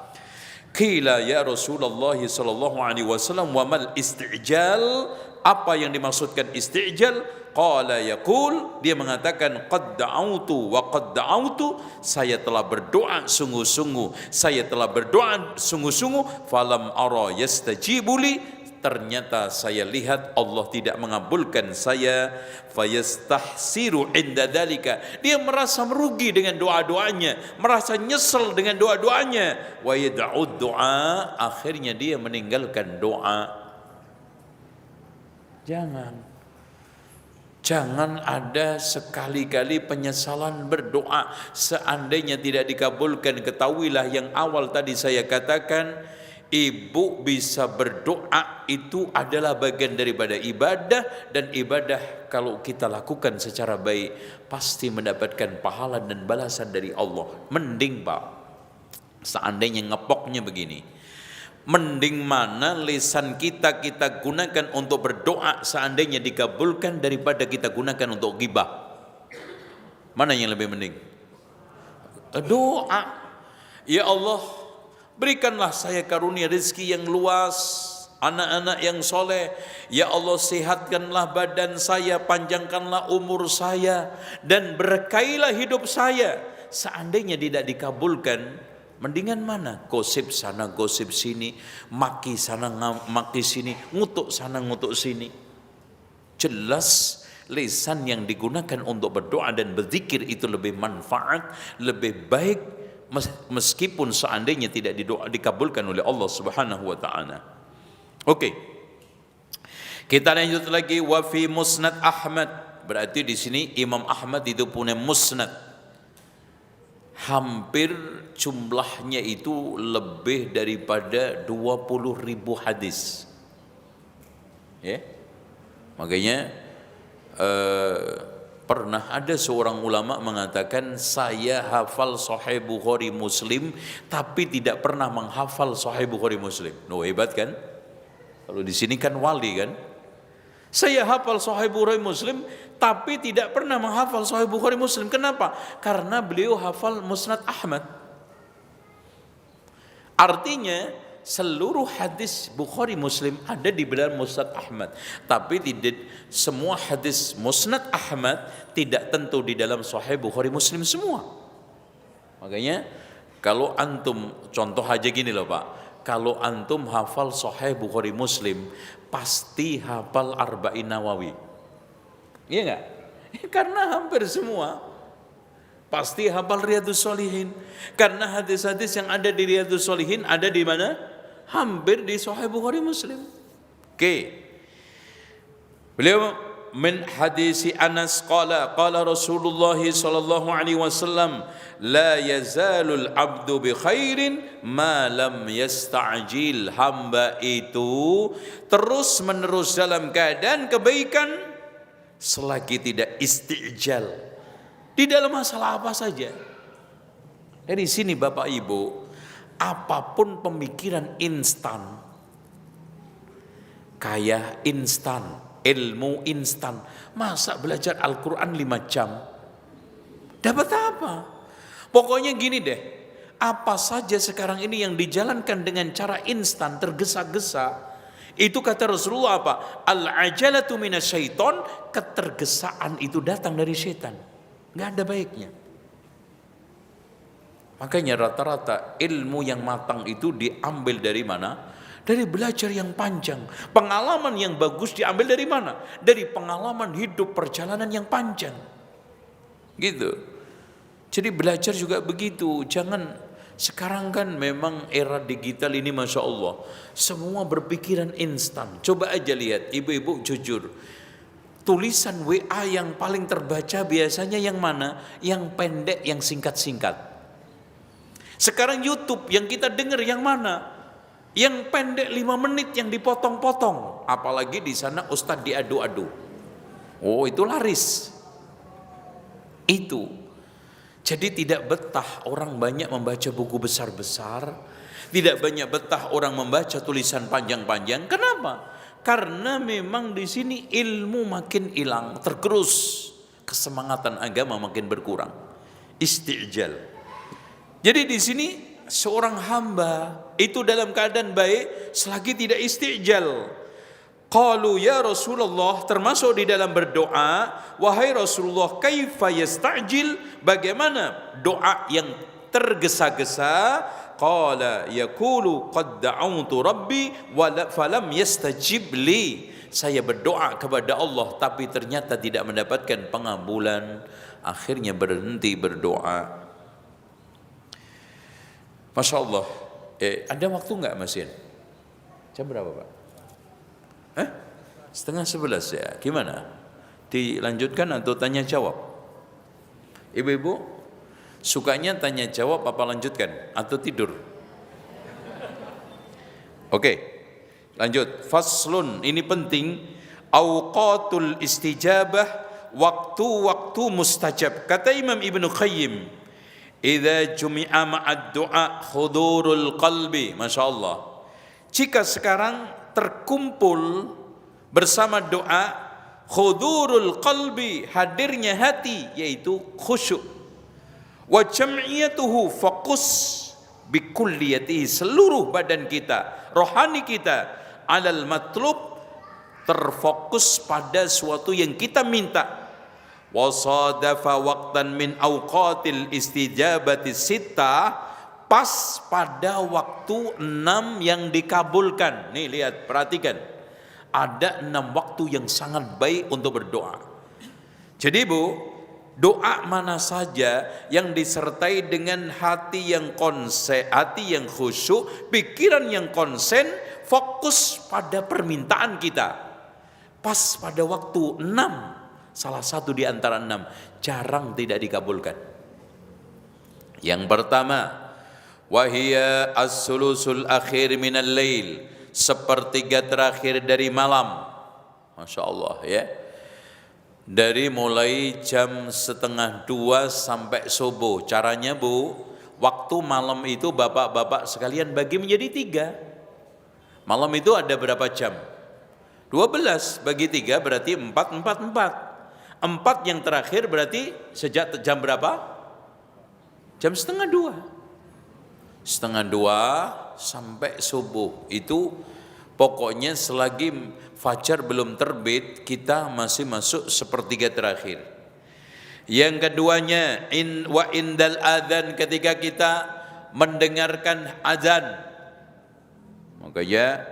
Qila ya Rasulullah sallallahu alaihi wasallam wa mal isti'jal, apa yang dimaksudkan isti'jal? Qala yaqul, dia mengatakan qad da'autu wa qad da'autu, saya telah berdoa sungguh-sungguh, saya telah berdoa sungguh-sungguh, falam ara yastajibuli, ternyata saya lihat Allah tidak mengabulkan saya, fayastahsiru inda dalika, dia merasa merugi dengan doa-doanya, merasa nyesel dengan doa-doanya, wa yad'ud du'a, akhirnya dia meninggalkan doa. Jangan ada sekali-kali penyesalan berdoa seandainya tidak dikabulkan. Ketahuilah yang awal tadi saya katakan, ibu bisa berdoa itu adalah bagian daripada ibadah, dan ibadah kalau kita lakukan secara baik pasti mendapatkan pahala dan balasan dari Allah. Mending Pak, seandainya ngepoknya begini, mending mana lisan kita gunakan untuk berdoa seandainya dikabulkan daripada kita gunakan untuk ghibah. Mana yang lebih mending? Doa. Ya Allah, berikanlah saya karunia rezeki yang luas, anak-anak yang soleh. Ya Allah, sehatkanlah badan saya, panjangkanlah umur saya, dan berkailah hidup saya. Seandainya tidak dikabulkan, mendingan mana? Gosip sana, gosip sini, maki sana, maki sini, ngutuk sana, ngutuk sini. Jelas lisan yang digunakan untuk berdoa dan berzikir itu lebih manfaat, lebih baik, meskipun seandainya tidak dikabulkan oleh Allah Subhanahu wa taala. Oke. Kita lanjut lagi, wa fi musnad Ahmad. Berarti di sini Imam Ahmad itu punya musnad. Hampir jumlahnya itu lebih daripada 20.000 hadis. Ya. Makanya pernah ada seorang ulama mengatakan, saya hafal Sahih Bukhari Muslim tapi tidak pernah menghafal Sahih Bukhari Muslim. Hebat kan? Kalau di sini kan wali kan? Saya hafal Sahih Bukhari Muslim tapi tidak pernah menghafal Sahih Bukhari Muslim. Kenapa? Karena beliau hafal Musnad Ahmad. Artinya seluruh hadis Bukhari Muslim ada di dalam Musnad Ahmad. Tapi tidak semua hadis Musnad Ahmad tidak tentu di dalam Sahih Bukhari Muslim semua. Makanya kalau antum, contoh aja gini loh Pak, kalau antum hafal Sahih Bukhari Muslim pasti hafal Arba'in Nawawi. Iya enggak? Karena hampir semua pasti hafal Riyadhus Shalihin. Karena hadis-hadis yang ada di Riyadhus Shalihin ada di mana? Hampir di Sahih Bukhari Muslim. Oke. Beliau min hadisi Anas qala Rasulullah sallallahu alaihi wasallam, la yazalul abdu bi khairin ma lam yasta'jil. Hamba itu terus menerus dalam keadaan kebaikan selagi tidak istijal. Di dalam masalah apa saja. Dari sini Bapak Ibu, apapun pemikiran instan, kaya instan, ilmu instan, masa belajar Al-Quran 5 jam? Dapat apa? Pokoknya gini deh, apa saja sekarang ini yang dijalankan dengan cara instan, tergesa-gesa, itu kata Rasulullah apa? Al-ajalatu minasyaiton, ketergesaan itu datang dari setan. Nggak ada baiknya. Makanya rata-rata ilmu yang matang itu diambil dari mana? Dari belajar yang panjang. Pengalaman yang bagus diambil dari mana? Dari pengalaman hidup perjalanan yang panjang. Gitu. Jadi belajar juga begitu. Jangan, sekarang kan memang era digital ini Masya Allah, semua berpikiran instan. Coba aja lihat, ibu-ibu jujur, tulisan WA yang paling terbaca biasanya yang mana? Yang pendek, yang singkat-singkat. Sekarang YouTube yang kita dengar yang mana? Yang pendek 5 menit yang dipotong-potong. Apalagi di sana ustadz diadu-adu. Oh, itu laris. Itu. Jadi tidak betah orang banyak membaca buku besar-besar. Tidak banyak betah orang membaca tulisan panjang-panjang. Kenapa? Karena memang di sini ilmu makin hilang, tergerus. Kesemangatan agama makin berkurang. Istijal. Jadi di sini seorang hamba itu dalam keadaan baik selagi tidak istijal. Qalu ya Rasulullah, termasuk di dalam berdoa, wahai Rasulullah, kaifa yasta'jil, bagaimana doa yang tergesa-gesa? Qala yaqulu qad da'awtu rabbi falam yastajib li. Saya berdoa kepada Allah tapi ternyata tidak mendapatkan pengabulan. Akhirnya berhenti berdoa. Masya Allah. Ada waktu nggak Mas Yen? Jam berapa Pak? 10:30 ya. Gimana? Dilanjutkan atau tanya jawab? Ibu-ibu sukanya tanya jawab apa lanjutkan atau tidur? Oke, lanjut. Faslun, ini penting. Awqatul istijabah, waktu-waktu mustajab. Kata Imam Ibnu Qayyim, idza jumi'a ma'ad du'a hudurul qalbi. Masya Allah. Jika sekarang terkumpul bersama doa, hudurul qalbi, hadirnya hati, yaitu khusyuk. Wa jam'iyatuhu, fokus bikulliyatihi, seluruh badan kita, rohani kita, alal matlub, terfokus pada suatu yang kita minta. Wasadafa waqtan min awqatil istijabati sittah, pas pada waktu 6 yang dikabulkan. Nih lihat, perhatikan, ada 6 waktu yang sangat baik untuk berdoa. Jadi Bu, doa mana saja yang disertai dengan hati yang konsen, hati yang khusyuk, pikiran yang konsen, fokus pada permintaan kita, pas pada waktu 6, salah satu di antara 6, jarang tidak dikabulkan. Yang pertama, wahia as-sulusul akhir minal lail, sepertiga terakhir dari malam. Masya Allah ya. Dari mulai jam 1:30 sampai subuh. Caranya Bu, waktu malam itu bapak-bapak sekalian bagi menjadi 3. Malam itu ada berapa jam? 12 bagi 3 berarti 4, 4, 4. 4 yang terakhir berarti sejak jam berapa? Jam 1:30. 1:30 sampai subuh. Itu pokoknya selagi fajar belum terbit, kita masih masuk sepertiga terakhir. Yang keduanya, wa indal adzan, ketika kita mendengarkan azan. Makanya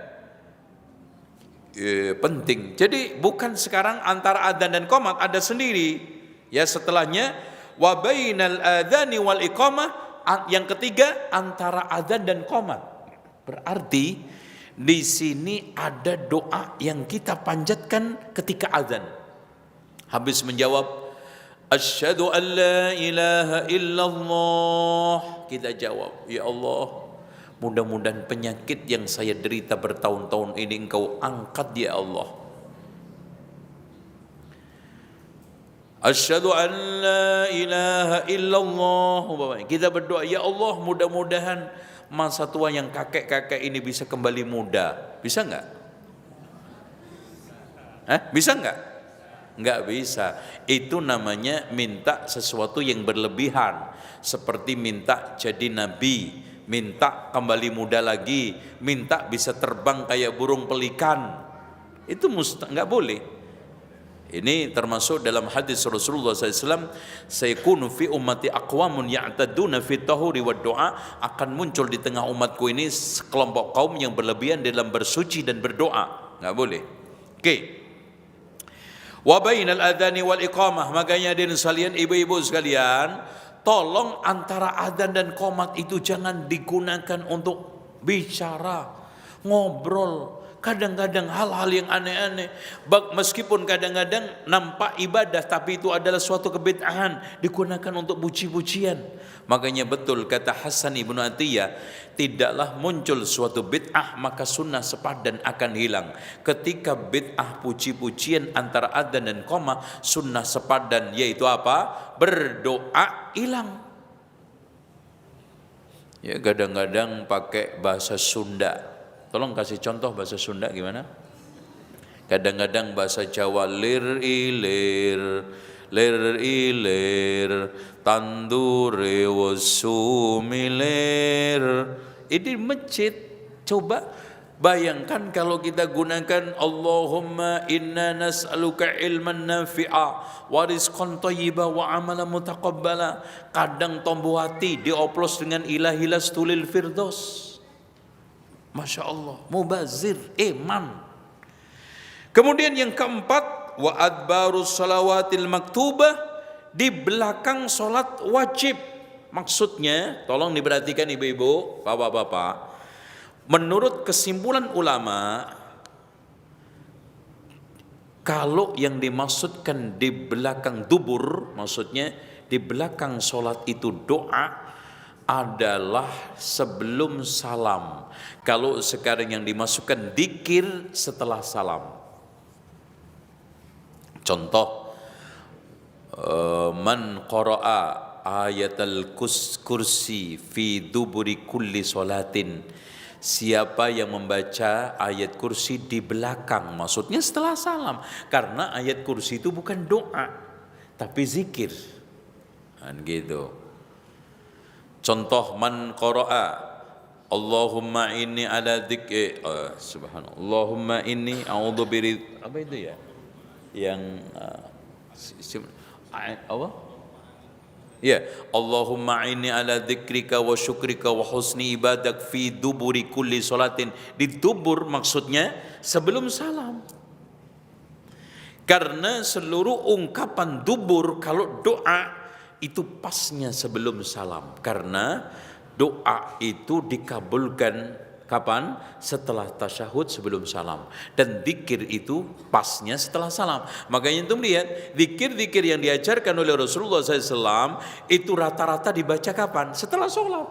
penting. Jadi bukan sekarang antara adzan dan qomat, ada sendiri. Ya, setelahnya wa bainal adzani wal iqamah, yang ketiga antara adzan dan qomat. Berarti di sini ada doa yang kita panjatkan ketika adzan. Habis menjawab asyhadu an la ilaha illallah, kita jawab, ya Allah, mudah-mudahan penyakit yang saya derita bertahun-tahun ini Engkau angkat ya Allah. Asyhadu an la ilaha illallah. Kita berdoa, ya Allah, mudah-mudahan masa tua yang kakek-kakek ini bisa kembali muda. Bisa enggak? Bisa enggak? Enggak bisa. Itu namanya minta sesuatu yang berlebihan. Seperti minta jadi nabi, minta kembali muda lagi, minta bisa terbang kayak burung pelikan. Itu enggak boleh. Ini termasuk dalam hadis Rasulullah SAW, sayakunu fi ummati aqwamun ya'taduna fi tahuri wa doa, akan muncul di tengah umatku ini sekelompok kaum yang berlebihan dalam bersuci dan berdoa. Enggak boleh. Oke. Wa bainal adhani wal iqamah, makanya hadirin sekalian, ibu-ibu sekalian, tolong antara adzan dan qomat itu jangan digunakan untuk bicara, ngobrol. Kadang-kadang hal-hal yang aneh-aneh, meskipun kadang-kadang nampak ibadah, tapi itu adalah suatu kebid'ahan, digunakan untuk puji-pujian. Makanya betul kata Hasan Ibnu Atiyah, tidaklah muncul suatu bid'ah maka sunnah sepadan akan hilang. Ketika bid'ah puji-pujian antara adzan dan qomah, sunnah sepadan, yaitu apa? Berdoa, hilang. Ya, kadang-kadang pakai bahasa Sunda. Tolong kasih contoh bahasa Sunda gimana? Kadang-kadang bahasa Jawa lir ilir tandure wasumilir. Ini masjid. Coba bayangkan kalau kita gunakan Allahumma inna nas'aluka ilman nafi'a wa rizqan thayyiba wa amalan mutaqabbala. Kadang tombo hati dioplos dengan ilahilas tulil firdaus. Masya Allah, mubazir, iman. Kemudian yang keempat, wa adbarus salawatil maktubah, di belakang solat wajib. Maksudnya, tolong diperhatikan ibu-ibu, bapak-bapak. Menurut kesimpulan ulama, kalau yang dimaksudkan di belakang dubur, maksudnya di belakang solat itu doa, adalah sebelum salam. Kalau sekarang yang dimasukkan dzikir setelah salam. Contoh, man qara'a ayatal kursi fi duburi kulli salatin. Siapa yang membaca ayat kursi di belakang, maksudnya setelah salam. Karena ayat kursi itu bukan doa, tapi zikir. Kan gitu. Contoh, man qara'a Allahumma inni ala dzikri subhanallah, Allahumma inni a'udzu biri, apa itu ya? Yang apa? Ya, Allahumma inni ala dzikrika wa syukrika wa husni ibadak fi duburi kulli salatin. Di dubur maksudnya sebelum salam. Karena seluruh ungkapan dubur kalau doa itu pasnya sebelum salam, karena doa itu dikabulkan kapan? Setelah tasyahud sebelum salam, dan zikir itu pasnya setelah salam. Makanya itu melihat zikir-zikir yang diajarkan oleh Rasulullah SAW itu rata-rata dibaca kapan? Setelah sholat.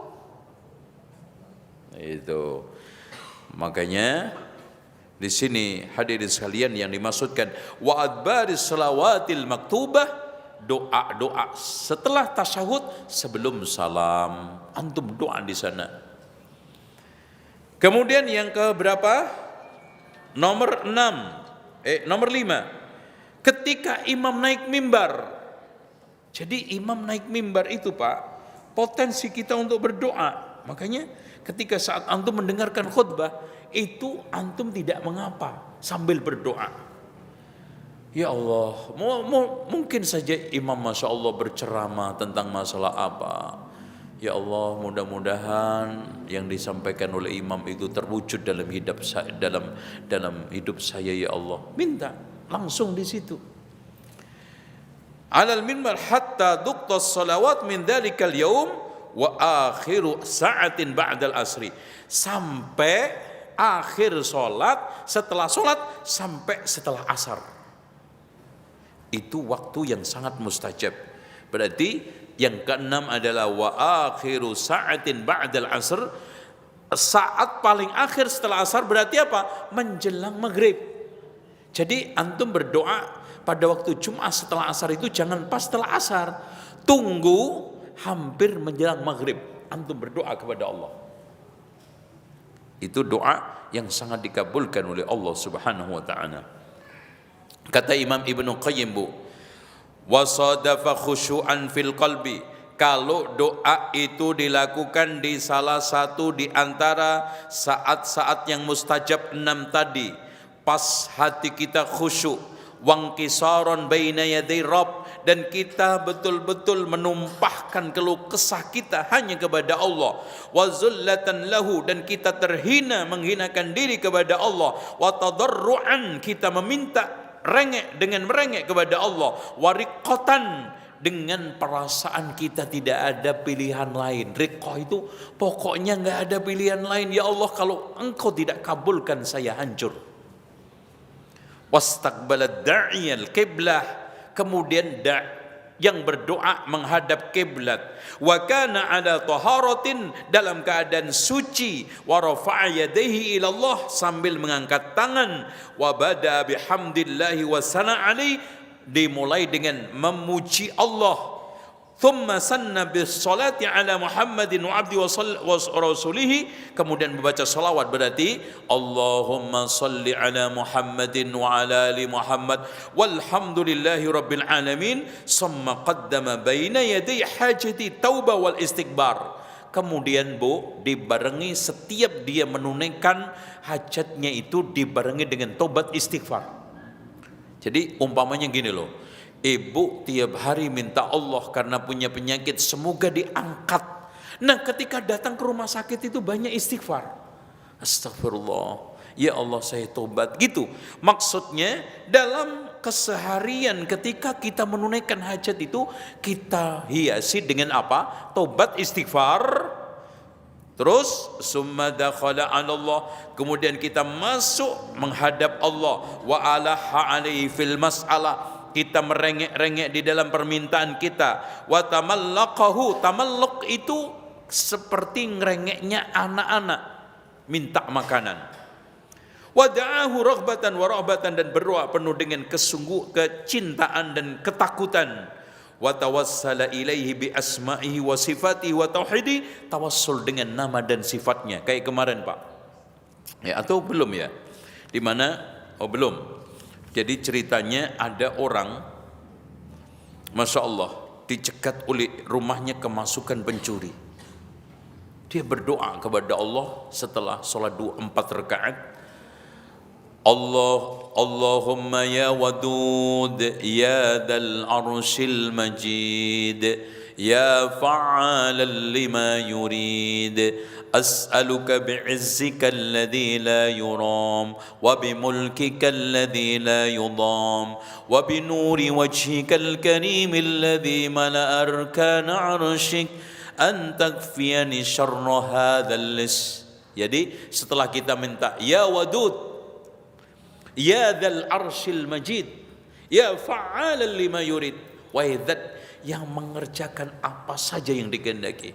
Itu makanya di sini hadirin sekalian yang dimaksudkan wa adbaris salawatil maktubah, doa-doa setelah tasyahud sebelum salam. Antum doa di sana. Kemudian yang ke berapa? Nomor 5. Ketika imam naik mimbar. Jadi imam naik mimbar itu Pak, potensi kita untuk berdoa. Makanya ketika saat antum mendengarkan khutbah, itu antum tidak mengapa sambil berdoa. Ya Allah, mungkin saja imam Masya Allah berceramah tentang masalah apa. Ya Allah, mudah-mudahan yang disampaikan oleh imam itu terwujud dalam hidup saya, dalam hidup saya ya Allah. Minta langsung di situ. Alal minbar hatta duqtas salawat min dzalikal yaum wa akhiru sa'atin ba'dal asri. Sampai akhir salat, setelah salat sampai setelah asar. Itu waktu yang sangat mustajab. Berarti yang keenam adalah wa akhiru sa'atin ba'dal asr. Saat paling akhir setelah asar berarti apa? Menjelang maghrib. Jadi antum berdoa pada waktu Jumat setelah asar itu jangan pas setelah asar. Tunggu hampir menjelang maghrib. Antum berdoa kepada Allah. Itu doa yang sangat dikabulkan oleh Allah Subhanahu wa ta'ala. Kata Imam Ibnu Qayyim, Bu, wasadafa khusyu'an fil qalbi. Kalau doa itu dilakukan di salah satu di antara saat-saat yang mustajab 6 tadi, pas hati kita khusyuk, wangkisaron baina yaday Rabb, dan kita betul-betul menumpahkan keluh kesah kita hanya kepada Allah, wa zullatan lahu, dan kita terhina menghinakan diri kepada Allah, wa tadarruan, kita meminta rengek dengan merengek kepada Allah, wa riqatan, dengan perasaan kita tidak ada pilihan lain. Riqah itu pokoknya nggak ada pilihan lain. Ya Allah, kalau Engkau tidak kabulkan saya hancur. Wastaqbalad da'iyal qiblah, kemudian yang berdoa menghadap kiblat. Wa kana ala taharatin, dalam keadaan suci. Wa rafa'a yadayhi ila Allah, sambil mengangkat tangan. Wa bada bihamdillahi wa sana alaihi, dimulai dengan memuji Allah. Thumma sanna bis salati ala Muhammadin wa abdi wa rasulihi, kemudian membaca salawat, berarti Allahumma salli ala Muhammadin wa ala ali Muhammad walhamdulillahi rabbil alamin. Summa qaddama baina yaday hajati taubah wal istighbar. Kemudian, Bu, dibarengi setiap dia menunaikan hajatnya itu dibarengi dengan tobat istighfar. Jadi umpamanya gini loh, ibu tiap hari minta Allah karena punya penyakit semoga diangkat. Nah, ketika datang ke rumah sakit itu banyak istighfar. Astagfirullah, ya Allah saya tobat, gitu. Maksudnya dalam keseharian ketika kita menunaikan hajat itu kita hiasi dengan apa? Tobat istighfar. Terus summa dakhala 'ala Allah, kemudian kita masuk menghadap Allah, wa alaha alaihi fil mas'alah, kita merengek-rengek di dalam permintaan kita, wa tamallaqahu, tamallaq itu seperti ngerengeknya anak-anak minta makanan, wa da'ahu raghbatan wa rahbatan, dan berdoa penuh dengan kecintaan dan ketakutan. Wa tawassala ilaihi bi asma'ihi wa sifatihi wa tauhidi, tawassul dengan nama dan sifatnya. Kayak kemarin, Pak. Ya, atau belum ya? Di mana? Oh, belum. Jadi ceritanya ada orang, Masya Allah, dicegat oleh rumahnya kemasukan pencuri. Dia berdoa kepada Allah setelah sholat 4 rakaat. Allahumma ya wadud ya dal arshil majid ya fa'alan lima yurid, as'aluka bi'izzika alladhi la yuram wa bimulkika alladhi la yudam wa binuri wajhika al-karim alladhi mala'a arkana arshik an takfiyani syarra hadzal lis. Jadi setelah kita minta ya wadud ya dzal arsyil majid ya fa'alan lima yurid, wahai zat yang mengerjakan apa saja yang dikehendaki,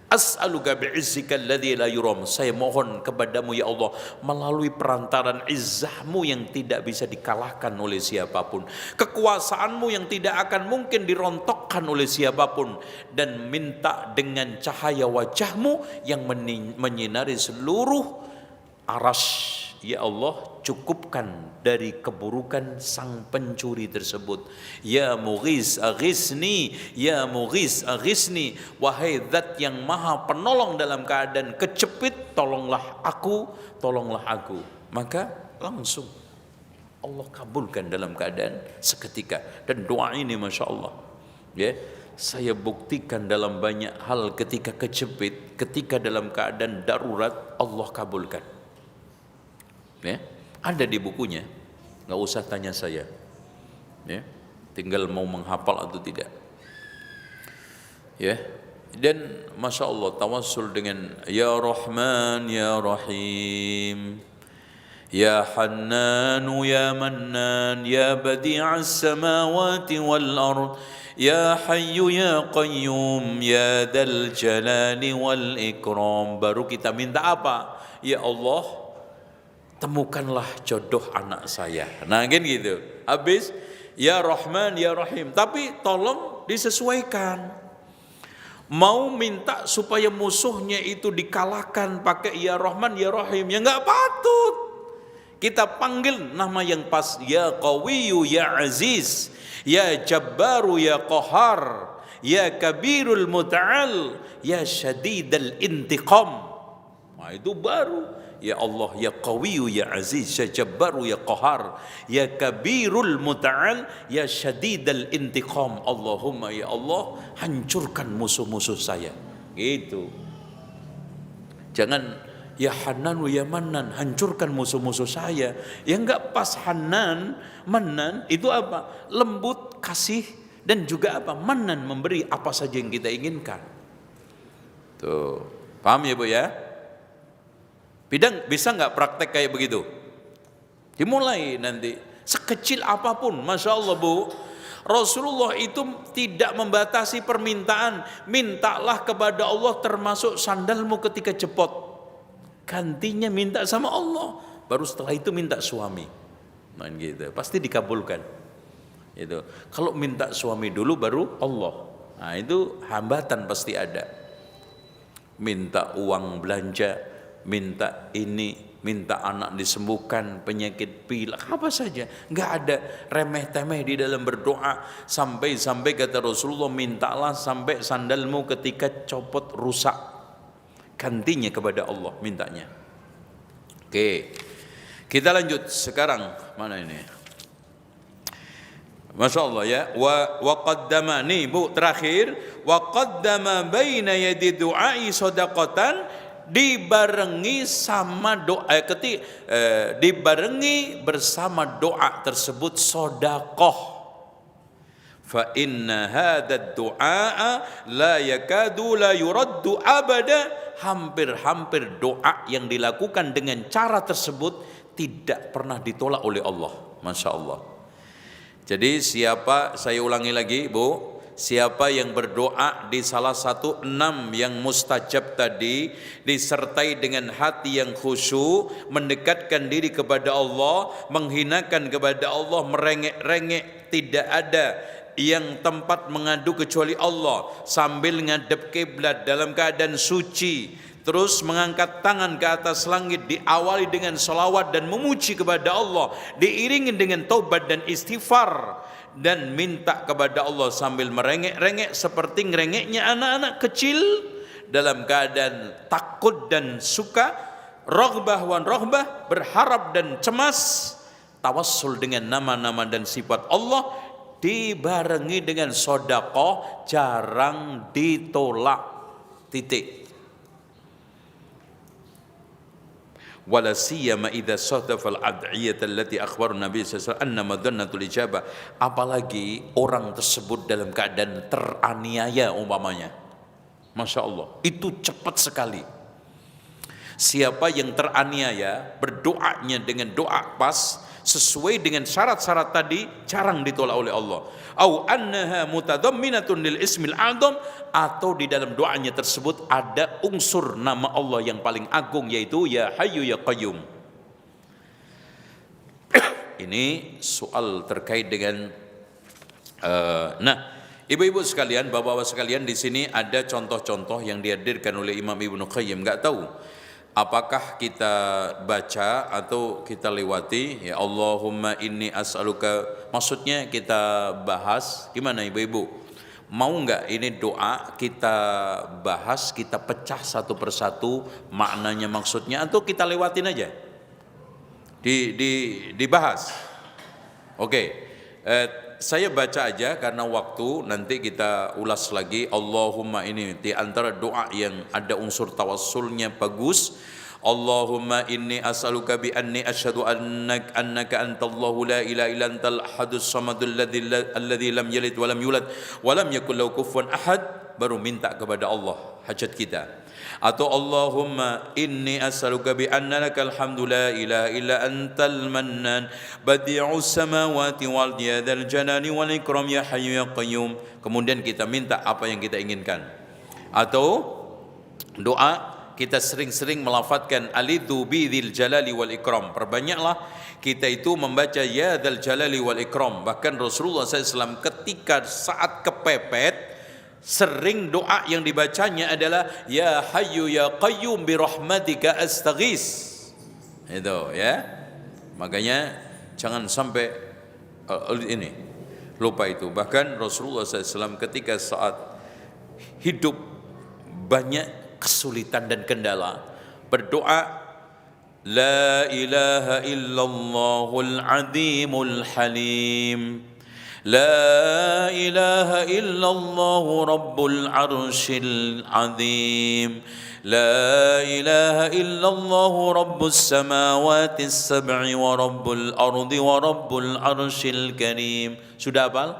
as'aluka bi'izzika alladzi la yuram, saya mohon kepadamu ya Allah melalui perantaran izzahmu yang tidak bisa dikalahkan oleh siapapun, kekuasaanmu yang tidak akan mungkin dirontokkan oleh siapapun, dan minta dengan cahaya wajahmu yang menyinari seluruh arasy. Ya Allah, cukupkan dari keburukan sang pencuri tersebut. Ya Mughis aghisni, ya Mughis aghisni, wahai zat yang maha penolong dalam keadaan kecepit, tolonglah aku, tolonglah aku. Maka langsung Allah kabulkan dalam keadaan seketika. Dan doa ini Masya Allah, ya, saya buktikan dalam banyak hal ketika kecepit, ketika dalam keadaan darurat, Allah kabulkan. Ya, ada di bukunya, nggak usah tanya saya, ya, tinggal mau menghafal atau tidak, ya. Dan Masya Allah tawassul dengan Ya Rahman Ya Rahim, Ya Hannan Ya Mannan, Ya Badi'as Samawati wal Ard, Ya Hayyu Ya Qayyum, Ya Dzal Jalali wal Ikram. Baru kita minta apa? Ya Allah, temukanlah jodoh anak saya. Nah kan gitu. Habis ya Rahman ya Rahim, tapi tolong disesuaikan. Mau minta supaya musuhnya itu dikalahkan pakai ya Rahman ya Rahim, ya nggak patut. Kita panggil nama yang pas, ya Qawiyyu ya Aziz, ya Jabbaru ya Qahar, ya Kabirul Muta'al, ya Syadidal Intiqam. Nah itu baru. Ya Allah, ya Qawiyyu ya Aziz, ya Jabbaru ya Qahar, ya Kabirul Muta'al, ya Syadidal Intiqam. Allahumma ya Allah, hancurkan musuh-musuh saya. Gitu. Jangan ya Hanan ya Manan, hancurkan musuh-musuh saya. Ya enggak pas. Hanan, Manan itu apa? Lembut, kasih, dan juga apa? Manan, memberi apa saja yang kita inginkan. Tuh. Paham ya Bu ya? Bidang bisa nggak praktek kayak begitu? Dimulai nanti sekecil apapun, masya Allah Bu. Rasulullah itu tidak membatasi permintaan. Mintalah kepada Allah termasuk sandalmu ketika jepot. Gantinya minta sama Allah. Baru setelah itu minta suami. Nah gitu, pasti dikabulkan. Itu. Kalau minta suami dulu baru Allah. Nah itu hambatan pasti ada. Minta uang belanja, minta ini, minta anak disembuhkan, penyakit pilek, apa saja, nggak ada remeh-temeh di dalam berdoa. Sampai kata Rasulullah, mintalah sampai sandalmu ketika copot rusak, gantinya kepada Allah mintanya. Oke, kita lanjut sekarang. Mana ini? Masya Allah ya. Wa qaddama, nih Bu terakhir, wa qaddama baina yadi du'ai sadaqatan, dibarengi sama doa dibarengi bersama doa tersebut sedekah. Fa inna hadzal du'a la yakadu la yuraddu abada. Hampir-hampir doa yang dilakukan dengan cara tersebut tidak pernah ditolak oleh Allah. Masya Allah. Jadi siapa, saya ulangi lagi Bu, siapa yang berdoa di salah satu 6 yang mustajab tadi, disertai dengan hati yang khusyuk, mendekatkan diri kepada Allah, menghinakan kepada Allah, merengek-rengek, tidak ada yang tempat mengadu kecuali Allah, sambil ngadep kiblat dalam keadaan suci, terus mengangkat tangan ke atas langit, diawali dengan salawat dan memuji kepada Allah, diiringi dengan taubat dan istighfar, dan minta kepada Allah sambil merengek-rengek seperti ngerengeknya anak-anak kecil dalam keadaan takut dan suka, raghbah wan rahbah, berharap dan cemas, tawassul dengan nama-nama dan sifat Allah, dibarengi dengan sedekah, jarang ditolak. Titik. Wala siyama idza sadafa al-ad'iyah allati akhbara Nabi sallallahu alaihi wasallam anna madhannatul ijabah, apalagi orang tersebut dalam keadaan teraniaya umpamanya. Masya Allah, itu cepat sekali. Siapa yang teraniaya, berdoanya dengan doa pas sesuai dengan syarat-syarat tadi, jarang ditolak oleh Allah. Au annaha mutadamminatun lil ismil a'zam, atau di dalam doanya tersebut ada unsur nama Allah yang paling agung, yaitu ya Hayyu ya Qayyum. Ini soal terkait dengan ibu-ibu sekalian, bapak-bapak sekalian, di sini ada contoh-contoh yang dihadirkan oleh Imam Ibnu Qayyim. Enggak tahu apakah kita baca atau kita lewati. Ya Allahumma inni as'aluka, maksudnya kita bahas. Gimana ibu-ibu? Mau enggak ini doa kita bahas, kita pecah satu persatu maknanya, maksudnya, atau kita lewatin aja? Dibahas. Oke. Saya baca aja karena waktu, nanti kita ulas lagi. Allahumma, ini di antara doa yang ada unsur tawassulnya bagus. Allahumma inni as'aluka bi anni asyhadu annaka antallahu la ilaha illa antal ahadus samadul alladzi lam yalid wa lam yulad wa lam yakul lahu kufuwan ahad. Baru minta kepada Allah hajat kita. Atau Allahumma inni as'aluka bi anna lakal hamdu la ilaha illa antal mannan badi'us samawati wal yadal jalali wal ikram ya hayyu ya qayyum. Kemudian kita minta apa yang kita inginkan. Atau doa kita sering-sering melafadzkan alidhu bidzil jalali wal ikram. Perbanyaklah kita itu membaca ya dzal jalali wal ikram. Bahkan Rasulullah SAW ketika saat kepepet, sering doa yang dibacanya adalah ya hayyu ya qayyum bi rahmatika astaghis. Itu ya. Makanya jangan sampai ini lupa itu. Bahkan Rasulullah SAW ketika saat hidup banyak kesulitan dan kendala, berdoa la ilaha illallahul azimul halim, la ilaha illallah rabbul arsyil azim, la ilaha illallah rabbus samawati sab'i wa rabbul ardi wa rabbul arsyil karim. Sudah hafal?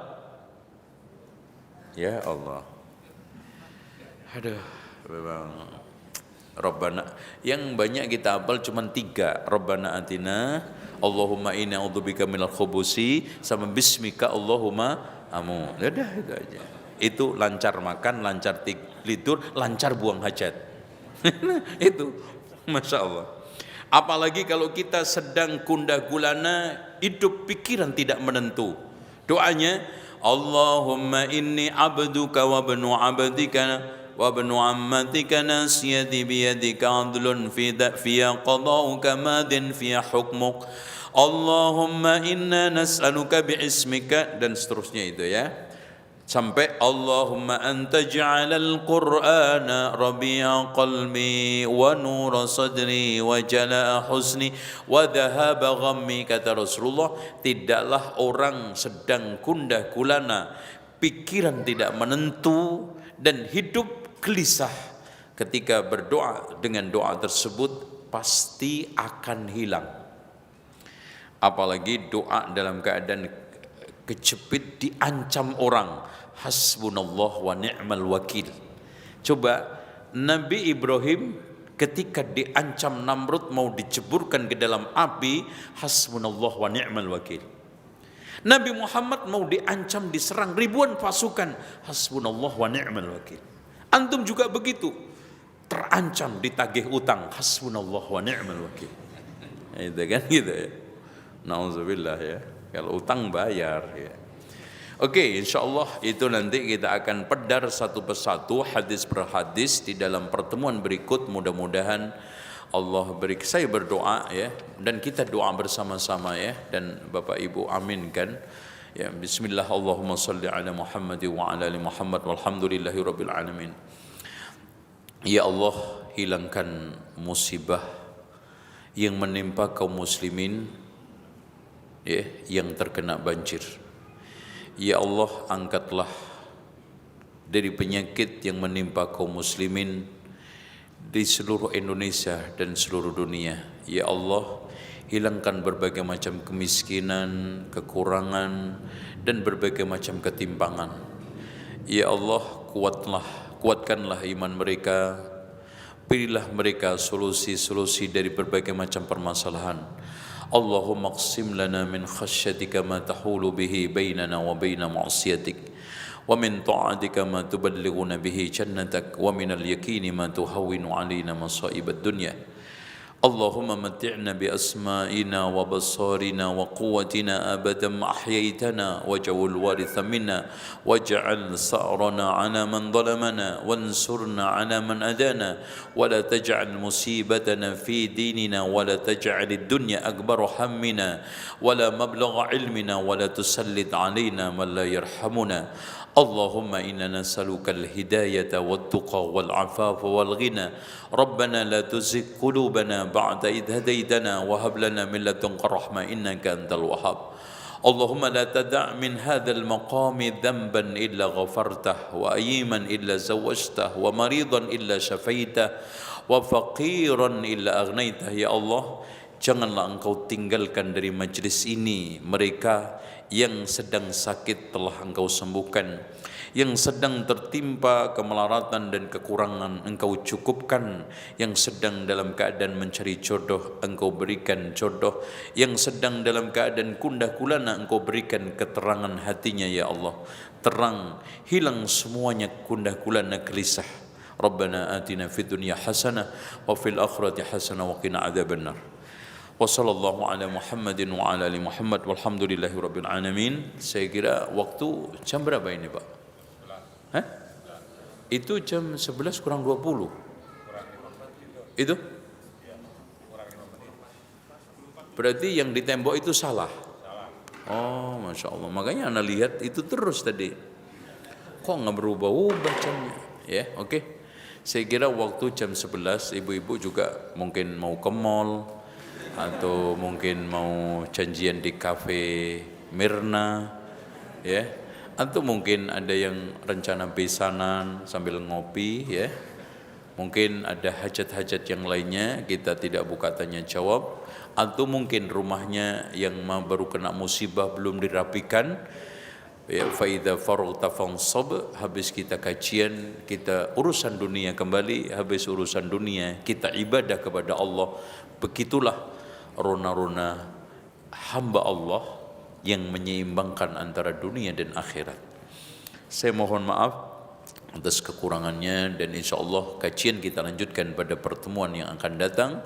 Ya Allah. Aduh, Rabbana yang banyak kita hafal cuma 3. Rabbana atina, Allahumma inni a'udzubika minal khubusi, sama bismika Allahumma amu. Udah itu aja. Itu lancar makan, lancar tidur, lancar buang hajat. Itu Masya Allah. Apalagi kalau kita sedang gundah gulana, hidup pikiran tidak menentu. Doanya Allahumma inni abduka wa ibnu abdika wa ibnu ammatika nasiyati biyadika adlun fi qada'uka madin fi hukmuk Allahumma inna nas'aluka bi'ismika, dan seterusnya itu ya, sampai Allahumma anta ja'alal qur'ana rabi'a qalbi wa nura sadri wa jala'a husni wa dhahaba ghammi. Kata Rasulullah, tidaklah orang sedang gundah gulana, pikiran tidak menentu dan hidup gelisah, ketika berdoa dengan doa tersebut pasti akan hilang. Apalagi doa dalam keadaan kejepit, diancam orang, hasbunallah wa ni'mal wakil. Coba Nabi Ibrahim ketika diancam Namrud mau diceburkan ke dalam api, hasbunallah wa ni'mal wakil. Nabi Muhammad mau diancam diserang ribuan pasukan, hasbunallah wa ni'mal wakil. Antum juga begitu, terancam ditagih utang, hasbunallah wa ni'mal wakil. Itu kan gitu ya. Nauzubillah ya. Kalau utang bayar ya. Oke, insyaallah itu nanti kita akan pedar satu persatu, hadis per hadis di dalam pertemuan berikut. Mudah-mudahan Allah beri. Saya berdoa ya, dan kita doa bersama-sama ya, dan Bapak Ibu aminkan. Ya, bismillah, Allahumma salli ala Muhammad wa ala ali Muhammad walhamdulillahi rabbil alamin. Ya Allah, hilangkan musibah yang menimpa kaum muslimin ya, yang terkena banjir. Ya Allah, angkatlah dari penyakit yang menimpa kaum muslimin di seluruh Indonesia dan seluruh dunia. Ya Allah, hilangkan berbagai macam kemiskinan, kekurangan, dan berbagai macam ketimpangan. Ya Allah, kuatkanlah iman mereka. Pilihlah mereka solusi-solusi dari berbagai macam permasalahan. Allahumma qsim lana min khasyatika ma tahulu bihi bainana wa baina ma'siyatik, wa min ta'atika ma tuballighuna bihi jannatak, wa min al-yaqini ma tuhawwinu alaina masa'ibad dunya. Allahumma matti'na bi asma'ina wa basarina wa quwwatina abadan ma ahyaytana waj'al waritha minna waj'al sa'rana 'ala man zalamana wansurna 'ala man adana wa la taj'al musibatana fi dinina wa la taj'al ad-dunya akbar hammina wa la mablagha 'ilmina wa la tusallit 'alaina man la yarhamuna. Allahumma inna nas'aluka al-hidayata wat-tuqa wal-'afafa wal-ghina. Rabbana la tuzigh qulubana ba'da idh hadaytana wa hab lana min ladunka rahmah innaka antal wahhab. Allahumma la tada' min hadzal maqami dhanban illa ghafartah, wa ayyiman illa zawwajtah, wa maridan illa syafaitah, wa faqiran illa aghnaytah. Ya Allah, janganlah Engkau tinggalkan dari majlis ini mereka yang sedang sakit telah Engkau sembuhkan, yang sedang tertimpa kemelaratan dan kekurangan Engkau cukupkan, yang sedang dalam keadaan mencari jodoh Engkau berikan jodoh, yang sedang dalam keadaan gundah gulana Engkau berikan keterangan hatinya. Ya Allah, terang, hilang semuanya gundah gulana gelisah. Rabbana atina fid dunya hasanah wa fil akhirati hasanah wa qina adzabannar. Wa sallallahu ala Muhammadin wa ala ali Muhammad walhamdulillahi rabbil alamin. Saya kira waktu jam berapa ini, Pak? Hah? Itu jam 11 kurang 20. Itu? Berarti yang di tembok itu salah. Oh, Masya Allah. Makanya Anda lihat itu terus tadi. Kok nggak berubah-ubah jamnya? Ya, oke. Saya kira waktu jam 11 ibu-ibu juga mungkin mau ke mall atau mungkin mau janjian di kafe Mirna, ya. Atau mungkin ada yang rencana besanan sambil ngopi, ya. Mungkin ada hajat-hajat yang lainnya, kita tidak buka tanya jawab. Atau mungkin rumahnya yang baru kena musibah belum dirapikan, ya, faida faragta fansab, habis kita kajian, kita urusan dunia kembali, habis urusan dunia kita ibadah kepada Allah. Begitulah rona-rona hamba Allah yang menyeimbangkan antara dunia dan akhirat. Saya mohon maaf atas kekurangannya, dan insyaallah kajian kita lanjutkan pada pertemuan yang akan datang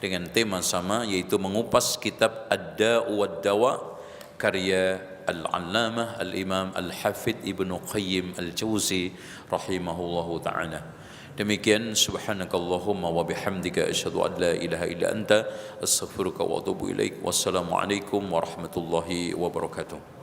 dengan tema sama, yaitu mengupas kitab Ad-Da'u wad-Dawa karya Al-Allamah Al-Imam Al-Hafidh Ibnu Qayyim Al-Jauzi rahimahullahu ta'ala. Demikian, subhanakallahumma wa bihamdika asyhadu an la ilaha illa anta astaghfiruka wa atubu ilaik. Wassalamualaikum warahmatullahi wabarakatuh.